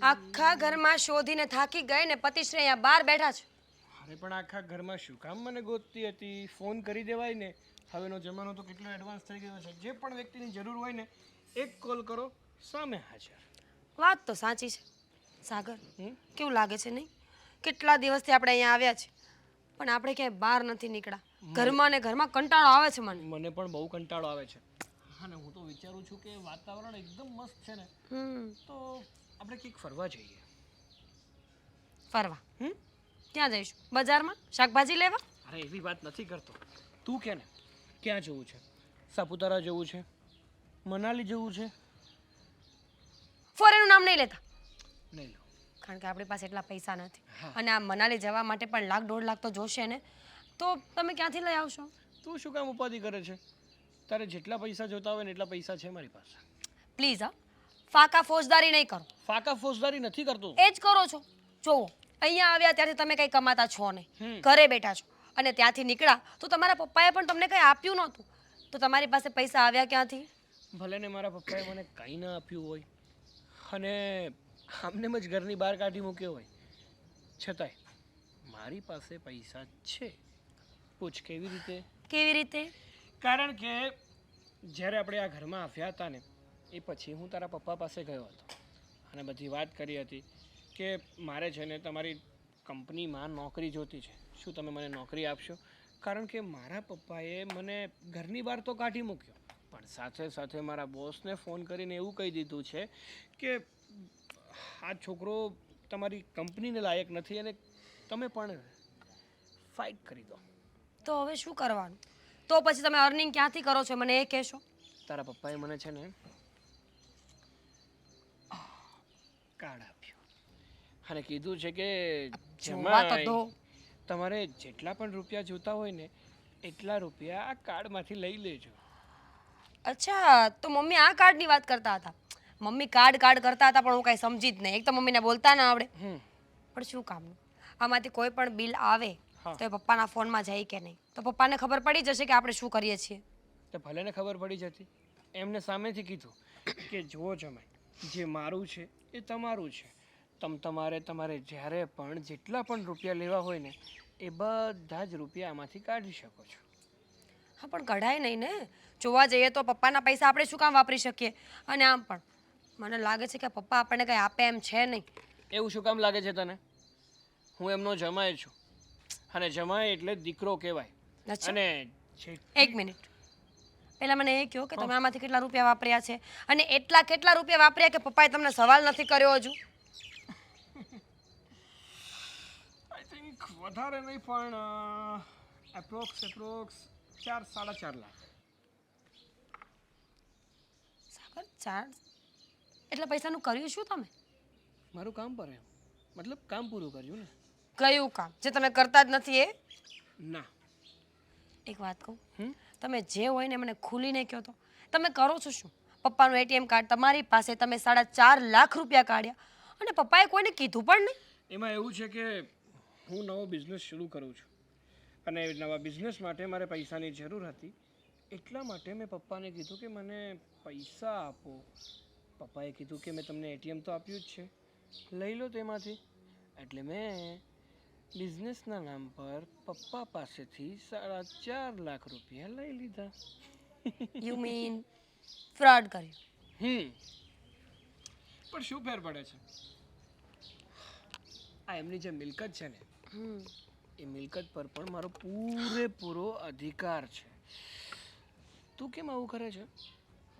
આખા ઘરમાં શોધીને થાકી ગઈ ને પતિશ્રી અહીંયા બહાર બેઠા છે. અરે પણ આખા ઘરમાં શું કામ મને ગોતતી હતી? ફોન કરી દેવાય ને. હવેનો જમાનો તો કેટલો એડવાન્સ થઈ ગયો છે. જે પણ વ્યક્તિની જરૂર હોય ને એક કોલ કરો, સામે હાજર. વાત તો સાચી છે. સાગર, કેવું લાગે છે નહીં? કેટલા દિવસથી આપણે અહીંયા આવ્યા છે પણ આપણે ક્યાંય બહાર નથી નીકળ્યા. ઘરમાં ને ઘરમાં કંટાળો આવે છે મને. મને પણ બહુ કંટાળો આવે છે. અને હું તો વિચારું છું કે વાતાવરણ એકદમ મસ્ત છે ને, તો આપણે કંઈક ફરવા જઈએ. ફરવા? ક્યાં જઈશું? બજારમાં શાકભાજી લેવા? અરે એવી વાત નથી કરતો. તું કે ને ક્યાં જવું છે? સાપુતારા જવું છે? મનાલી જવું છે? ફોરેનનું નામ નહીં લેતા, નહીં લો. કારણ કે આપણી પાસે એટલા પૈસા નથી. અને આ મનાલી જવા માટે પણ 1.5 લાખ તો જોશે ને. તો તમે ક્યાંથી લઈ આવશો? તું શું કામ ઉપાધિ કરે છે? તારે જેટલા પૈસા જોતા હોય ને એટલા પૈસા છે મારી પાસે. પ્લીઝ હા, ફાકા ફોજદારી નહીં કરો. ફાકા ફોજદારી નથી કરતો. એ જ કરો છો. જુઓ, અહીંયા આવ્યા ત્યારથી તમે કંઈ કમાતા છો નહીં, ઘરે બેઠા છો. અને ત્યાંથી નીકળ્યા તો તમારા પપ્પાએ પણ તમને કંઈ આપ્યું નહોતું, તો તમારી પાસે પૈસા આવ્યા ક્યાંથી? ભલે ને મારા પપ્પાએ મને કંઈ ના આપ્યું હોય અને આમને જ ઘરની બહાર કાઢી મૂક્યો હોય, છતાંય મારી પાસે પૈસા છે. પૂછ કેવી રીતે? કેવી રીતે? કારણ કે જ્યારે આપણે આ ઘરમાં આવ્યા હતા ને એ પછી હું તારા પપ્પા પાસે ગયો હતો અને બધી વાત કરી હતી કે મારે છે ને તમારી કંપનીમાં નોકરી જોતી છે. શું તમે મને નોકરી આપશો? કારણ કે મારા પપ્પાએ મને ઘરની બહાર તો કાઢી મૂક્યો, પણ સાથે સાથે મારા બોસને ફોન કરીને એવું કહી દીધું છે કે આ છોકરો તમારી કંપનીને લાયક નથી અને તમે પણ ફાઇટ કરી દો. તો હવે શું કરવાનું? તો પછી તમે અર્નિંગ ક્યાંથી કરો છો મને એ કહેશો? તારા પપ્પાએ મને છે ને કાર્ડ આપ્યું અને કીધું છે કે જોવા તો દો. તમારે જેટલા પણ રૂપિયા જોતા હોય ને એટલા રૂપિયા આ કાર્ડમાંથી લઈ લેજો. અચ્છા, તો મમ્મી આ કાર્ડની વાત કરતા હતા. મમ્મી કાર્ડ કરતા હતા પણ હું કાંઈ સમજી જ નહીં. એક તો મમ્મીને બોલતા ના આવડે. પણ શું કામનું? આમાંથી કોઈ પણ બિલ આવે તો એ પપ્પાના ફોનમાં જાય કે નહીં? તો પપ્પાને ખબર પડી જશે કે આપણે શું કરીએ છીએ. તો ભલે ને ખબર પડી જતી. એમને સામેથી કીધું કે જુઓ જમાઈ, જે મારું છે એ તમારું છે. તમારે જ્યારે પણ જેટલા પણ રૂપિયા લેવા હોય ને એ બધા જ રૂપિયા આમાંથી કાઢી શકો છો. હા, પણ કઢાય નહીં ને. જોવા જઈએ તો પપ્પાના પૈસા આપણે શું કામ વાપરી શકીએ? અને આમ પણ મને લાગે છે કે પપ્પા આપણને કંઈ આપે એમ છે નહીં. એવું શું કામ લાગે છે તને? હું એમનો જમાઈ છું અને જમાઈ એટલે દીકરો કહેવાય. અને એક મિનિટ, પહેલાં મને એ કહો કે તમે આમાંથી કેટલા રૂપિયા વાપર્યા છે અને એટલા કેટલા રૂપિયા વાપર્યા કે પપ્પાએ તમને સવાલ નથી કર્યો હજુ? આઈ થિંક વધારે નહીં પણ એપ્રોક્સ 4-4.5 લાખ. સાગર, 4 એટલા પૈસાનું કર્યું શું તમે? મારું કામ પર એમ મતલબ કામ પૂરું કર્યું ને. કયું કામ જે તમે કરતા જ નથી એ? ના. એક વાત કહું, તમે જે હોય ને મને ખુલીને કહો તો તમે કરો છો શું? પપ્પાનું એટીએમ કાર્ડ તમારી પાસે, તમે 4.5 લાખ રૂપિયા કાઢ્યા અને પપ્પાએ કોઈને કીધું પણ નહીં. એમાં એવું છે કે હું નવો બિઝનેસ શરૂ કરું છું અને નવા બિઝનેસ માટે મારે પૈસાની જરૂર હતી. એટલા માટે મેં પપ્પાને કીધું કે મને પૈસા આપો. પપ્પાએ કીધું કે મેં તમને એટીએમ તો આપ્યું જ છે, લઈ લો તેમાંથી. એટલે મેં બિઝનેસના નામ પર પપ્પા પાસેથી 4.5 લાખ રૂપિયા લઈ લીધા. યુ મીન ફ્રોડ કર્યું? પણ શું ફેર પડે છે? આ એમની જે મિલકત છે ને એ મિલકત પર પણ મારો પૂરેપૂરો અધિકાર છે. તું કેમ આવું કરે છે?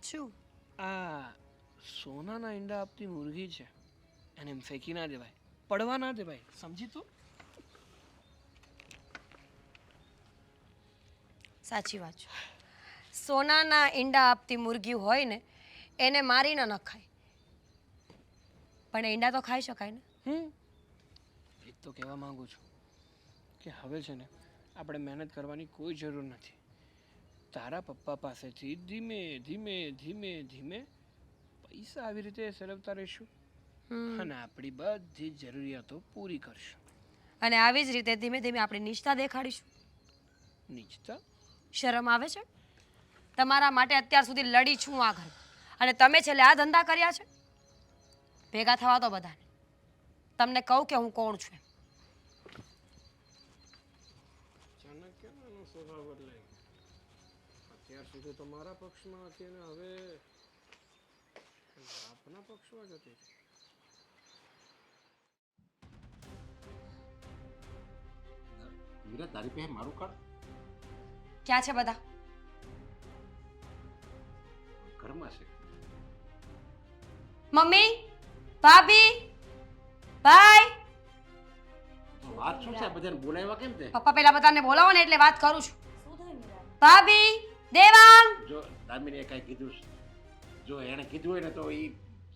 શું? આ સોનાના ઈંડા આપતી મુરગી છે એને એમ ફેંકી ના દેવાય, પડવા ના દેવાય, સમજી તું? સાચી વાત છે. સોનાના ઈંડા આપતી મુરગી હોય ને એને મારી ન નખાય, પણ ઈંડા તો ખાઈ શકાય ને. એ તો કહેવા માંગુ છું કે હવે છે ને આપણે મહેનત કરવાની કોઈ જરૂર નથી. તારા પપ્પા પાસેથી ધીમે ધીમે ધીમે ધીમે પૈસા આવી રીતે સેરવતા રહીશું અને આપણી બધી જરૂરિયાતો પૂરી કરશું. અને આવી જ રીતે ધીમે ધીમે આપણી નિષ્ઠા દેખાડીશું. નીચતા શરમ આવે છે? તમારા માટે અત્યાર સુધી લડી છું આ ઘર, અને તમે છેલ્લે આ ધંધા કર્યા છે. ભેગા થવા તો બધાને, તમને કહું કે હું કોણ છું એમ. અચાનક કેમ એનો સ્વભાવ બદલાઈ ગયો? અત્યાર સુધી તો મારા પક્ષમાં હતી અને હવે આપના પક્ષમાં જ હતી. મીરા તારી પાસે મારું કાર્ડ ક્યાં છે બધા? ઘરમાં છે. મમ્મી, ભાભી, ભાઈ. તો વાત શું છે? બધાને બોલાવ્યા કેમ તે? પપ્પા પેલા બધાને બોલાવો ને એટલે વાત કરું છું. શું થયું મીરા? ભાભી, દેવાંગ. જો દામિનીએ કાંઈ કીધું છે, જો એણે કીધું હોય ને તો એ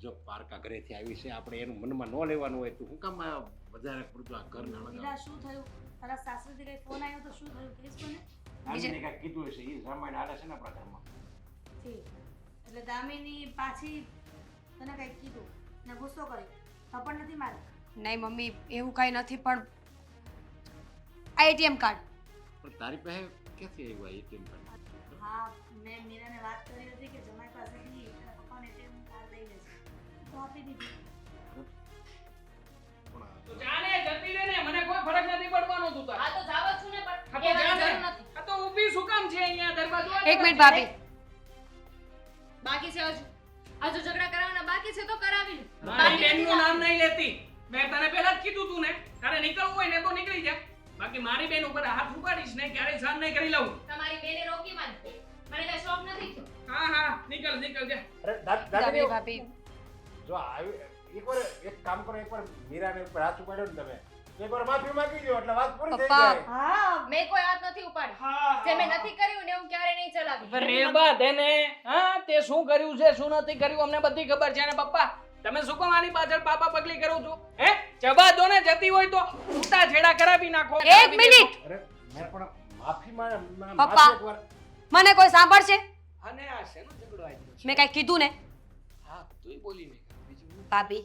જો પારકા ઘરેથી આવી છે, આપણે એનું મનમાં ન લેવાનું હોય તો હું કામ આ વધારે પડતું આ ઘર ના મીરા શું થયું? તારા સાસરીથી કઈ ફોન આવ્યો તો શું થયું? કેસ મને દામિનીએ કાંઈક કીધું હશે, એ રામાયણ હાલે છે ને આપણા ઘરમાં. ઠીક. એટલે દામિની પાછી તને કઈ કીધું ને ગુસ્સો કર્યો? થપ્પડ નથી માર્યો? નહીં મમ્મી, એવું કાંઈ નથી, પણ આ એટીએમ કાર્ડ. પણ તારી પાસે ક્યાંથી આવ્યું એટીએમ કાર્ડ? હા, મેં મીરાને વાત કરી હતી કે જમાઈ પાસેથી એના પપ્પાને એટીએમ કાર્ડ લઈ લેશે તો આપી દીધી. તો જાને જતી રહે ને, મને કોઈ ફરક નથી પડવાનો તું તાર. આ તો જાવ જ છું ને, આ પણ તો કહેવાની જાને. જરૂર નથી. આ તો ઊભી શું કામ છે અહીંયા દરવાજો? એક મિનિટ ભાભી. બાકી છે હજુ ઝઘડા કરાવવાના બાકી છે તો કરાવી લો. મારી બેનનું નામ નહીં લેતી. મેં તને પહેલા જ કીધું તું ને, તારે નીકળવું હોય ને તો નીકળી જા. બાકી મારી બેન ઉપર હાથ ઉપાડીશ ને ક્યારે સહન નહીં કરી લઉં. તમારી બેને રોકી મને કઈ શોખ નથી. હા હા, નીકળ નીકળ જા. અરે દામિની ભાભી, જો આવી એકવાર એક કામ કરો, એકવાર મીરાને ઉપર હાથ ઉપાડ્યો ને તમે તો એકવાર માફી માંગી દો એટલે વાત પૂરી થઈ પપ્પા. જાય. હા, મેં કોઈ હાથ નથી ઉપાડી. હા જે મેં નથી કર્યું ને હું ક્યારે નહીં ચલાવી. રેબા દેને. હા, તે શું કર્યું છે શું નથી કર્યું અમને બધી ખબર છે ને પપ્પા. તમે શું કામ આની પાછળ પાપા પગલી કરો છો? હે, જવા દો ને, જતી હોય તો છૂટા છેડા કરાવી નાખો. એક મિનિટ. અરે મેં પણ માફી માં પપ્પા. એકવાર મને કોઈ સાંભળશે? અને આ શેનો ઝઘડો આવ્યો છે? મેં કાંઈ કીધું ને? હા, તુંય બોલી નહીં. બીજું હું? ભાભી,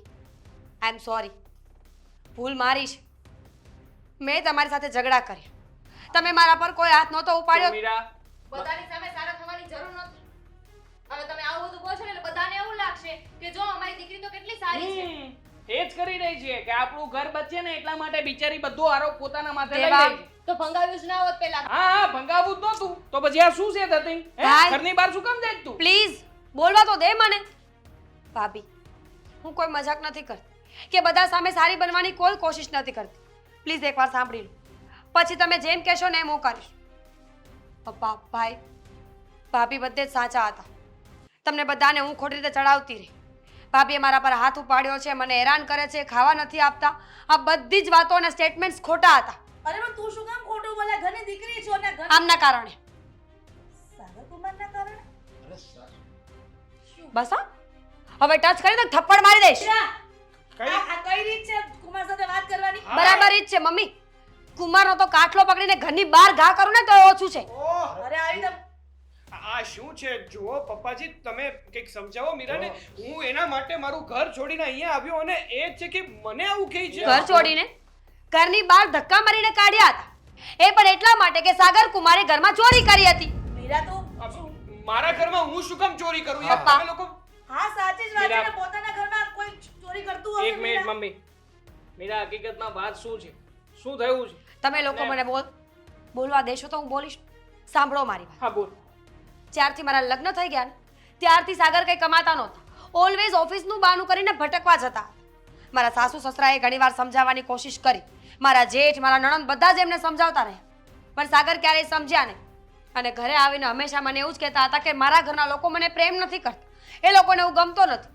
આઈ એમ સોરી. ભૂલ મારી છે. મેં તમારી સાથે ઝઘડા કર્યા. તમે મારા પર કોઈ હાથ નહોતો ઉપાડ્યો. મીરા, બધાની સામે સારા થવાની જરૂર નથી. હવે તમે આવું બધું કહો છો ને એટલે બધાને એવું લાગશે કે જો અમારી દીકરી તો કેટલી સારી છે. એ જ કરી રહી છે કે આપણું ઘર બચે ને એટલા માટે બિચારી બધો આરોપ પોતાના માથે લઈ દેવા. રહી છે. તો ભંગાવ્યું જ ના હોત પેલા. હા હા, ભંગાવું જ નહોતું તો પછી આ શું છે થતી? હે, ભાઈ. ઘરની બહાર શું કામ જાય તું? પ્લીઝ બોલવા તો દે મને. ભાભી, હું કોઈ મજાક નથી કરતી કે બધા સામે સારી બનવાની કોઈ કોશિશ નથી કરતી. પ્લીઝ એકવાર સાંભળી લો, પછી તમે જેમ કહેશો ને એમ હું કરીશ. પપ્પા, ભાઈ, ભાભી બધે જ સાચા હતા. તમને બધાને હું ખોટી રીતે ચડાવતી રહી. ભાભીએ મારા પર હાથ ઉપાડ્યો છે, મને હેરાન કરે છે, ખાવા નથી આપતા. આ બધી જ વાતો અને સ્ટેટમેન્ટ્સ ખોટા હતા. અરે પણ તું શું કામ ખોટું બોલે? ઘરની દીકરી છો ને ઘર આમના કારણે. સાગર કુમારના કારણે? અરે સર, બસ હા, હવે ટચ કરી તો થપ્પડ મારી દઈશ. મીરા, કઈ? આ કઈ રીત છે કુમાર સાથે વાત કરવાની? બરાબર જ છે મમ્મી. કુમારનો તો કાટલો પકડીને ઘરની બહાર ઘા કરું ને તો એ ઓછું છે. ઓહ, અરે આવી તો આ શું છે? જુઓ પપ્પાજી, તમે કંઈક સમજાવો મીરાને. હું એના માટે મારું ઘર છોડીને અહીંયા આવ્યો અને એ જ છે કે મને આવું કહે છે. ઘર છોડીને ઘરની બહાર ધક્કા મારીને કાઢ્યા હતા. એ પણ એટલા માટે કે સાગર કુમારે ઘરમાં ચોરી કરી હતી. મીરા તું મારા ઘરમાં હું શું કામ ચોરી કરું યાર? પપ્પા. તમે લોકો હા સાચી જ વાત છે મીરા. ને, પોતાના ઘરમાં કોઈ ચોરી કરતું હોય એક મિનિટ મમ્મી. મીરા, હકીકતમાં વાત શું છે? શું થયું છે? તમે લોકો મને બોલવા દેશો તો હું બોલીશ. સાંભળો મારી વાત. હા બોલ. જ્યારથી મારા લગ્ન થઈ ગયા ને ત્યારથી સાગર કંઈ કમાતા નહોતા. ઓલવેઝ ઓફિસનું બહાનું કરીને ભટકવા જતા. મારા સાસુ સસરાએ ઘણીવાર સમજાવવાની કોશિશ કરી. મારા જેઠ, મારા નણંદ બધા જ એમને સમજાવતા રહ્યા, પણ સાગર ક્યારેય સમજ્યા નહીં. અને ઘરે આવીને હંમેશા મને એવું જ કહેતા હતા કે મારા ઘરના લોકો મને પ્રેમ નથી કરતા, એ લોકોને હું ગમતો નથી.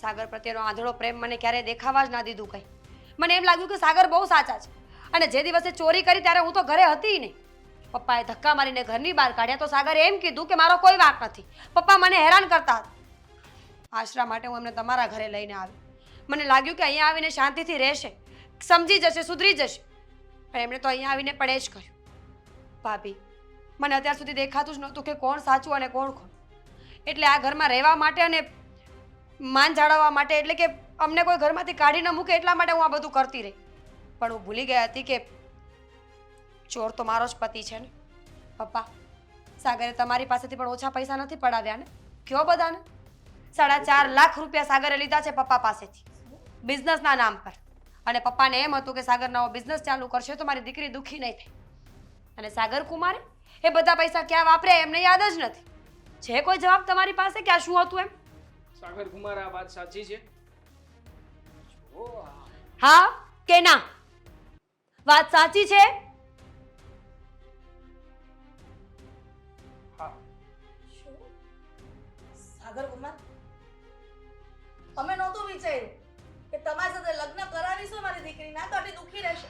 સાગર પ્રત્યેનો આંધળો પ્રેમ મને ક્યારેય દેખાવા જ ના દીધું કંઈ. મને એમ લાગ્યું કે સાગર બહુ સાચા છે. અને જે દિવસે ચોરી કરી ત્યારે હું તો ઘરે હતી નહીં. પપ્પાએ ધક્કા મારીને ઘરની બહાર કાઢ્યા તો સાગરે એમ કીધું કે મારો કોઈ વાંક નથી. પપ્પા મને હેરાન કરતા હતા. આશરા માટે હું એમને તમારા ઘરે લઈને આવી. મને લાગ્યું કે અહીંયા આવીને શાંતિથી રહેશે, સમજી જશે, સુધરી જશે. પણ એમણે તો અહીંયા આવીને પણ એ જ કર્યું. ભાભી, મને અત્યાર સુધી દેખાતું જ નહોતું કે કોણ સાચું અને કોણ ખોટું. એટલે આ ઘરમાં રહેવા માટે અને માન જાળવવા માટે, એટલે કે અમને કોઈ ઘરમાંથી કાઢી ન મૂકે એટલા માટે હું આ બધું કરતી રહી. પણ હું ભૂલી ગઈ હતી કે ચોર તો મારો જ પતિ છે ને. પપ્પા સાગરે તમારી પાસેથી પણ ઓછા પૈસા નથી પડાવ્યા ને? કયો બધાને? 4.5 લાખ રૂપિયા સાગરે લીધા છે પપ્પા પાસેથી બિઝનેસના નામ પર. અને પપ્પાને એમ હતું કે સાગર નવો બિઝનેસ ચાલુ કરશે તો મારી દીકરી દુઃખી નહીં થાય. અને સાગર કુમારે એ બધા પૈસા ક્યાં વાપર્યા એમને યાદ જ નથી. છે કોઈ જવાબ તમારી પાસે કે આ શું હતું એમ? સાગર કુમાર, આ વાત સાચી છે? જો આ હા કે ના? વાત સાચી છે? હા, શું? સાગર કુમાર, અમે નહોતું વિચાર્યું કે તમારી સાથે લગ્ન કરાવીશું મારી દીકરીના તો આટલી દુઃખી રહેશે.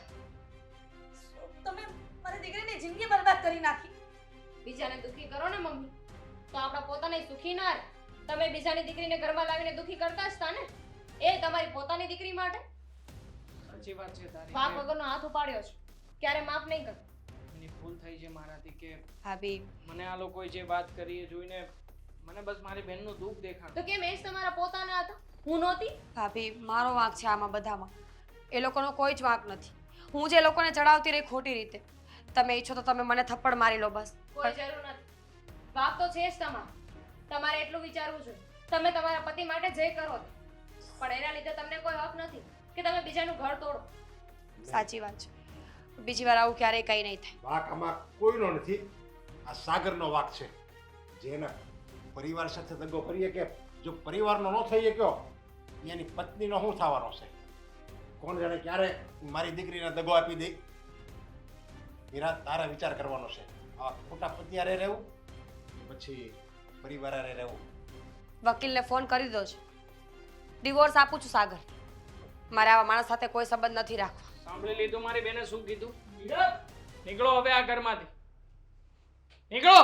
તમે મારી દીકરીની જિંદગી બરબાદ કરી નાખી. બીજાને દુઃખી કરો ને મમ્મી તો આપણા પોતાને સુખી ના રહે. તમે બીજાની દીકરીને ઘરમાં લાવીને દુઃખી કરતા જ હતા ને, એ તમારી પોતાની દીકરી માટે સાચી વાત છે તારી. વાંક વગરનો હાથ ઉપાડ્યો છે, ક્યારે માફ નહીં કર. એની ભૂલ થઈ છે મારાથી કે ભાભી મને આ લોકોએ જે વાત કરી એ જોઈને મને બસ મારી બહેનનું દુઃખ દેખાણ. તો કેમ એ જ તમારા પોતાના હતા, હું નહોતી? ભાભી મારો વાંક છે આમાં બધામાં. એ લોકોનો કોઈ જ વાંક નથી. હું જે લોકોને ચડાવતી રહી ખોટી રીતે. તમે ઈચ્છો તો તમે મને થપ્પડ મારી લો બસ. કોઈ જરૂર નથી. વાંક તો છે જ તમારો. તમારે એટલું વિચારવું જોઈએ તમે તમારા પતિ માટે જે કરો તે. પણ એના લીધે તમને કોઈ હક નથી કે તમે બીજાનું ઘર તોડો. સાચી વાત છે. બીજી વાર આવું ક્યારેય કંઈ નહીં થાય. વાક આમાં કોઈનો નથી, આ સાગરનો વાક છે. જેના પરિવાર સાથે દગો કરીએ કે જો પરિવારનો ન થઈ શક્યો એની પત્નીનો શું થવાનો છે? કોણ જાણે ક્યારે મારી દીકરીને દગો આપી દે. મીરા, તારે વિચાર કરવાનો છે. આવા ખોટા પતિ હારે રહેવું પછી પરિવાર હારે રહેવું. વકીલને ફોન કરી દો છો. ડિવોર્સ આપું છું સાગર. મારે આવા માણસ સાથે કોઈ સંબંધ નથી રાખવો. સાંભળી લીધું મારી બેને શું કીધું? નીકળો હવે આ ઘરમાંથી, નીકળો.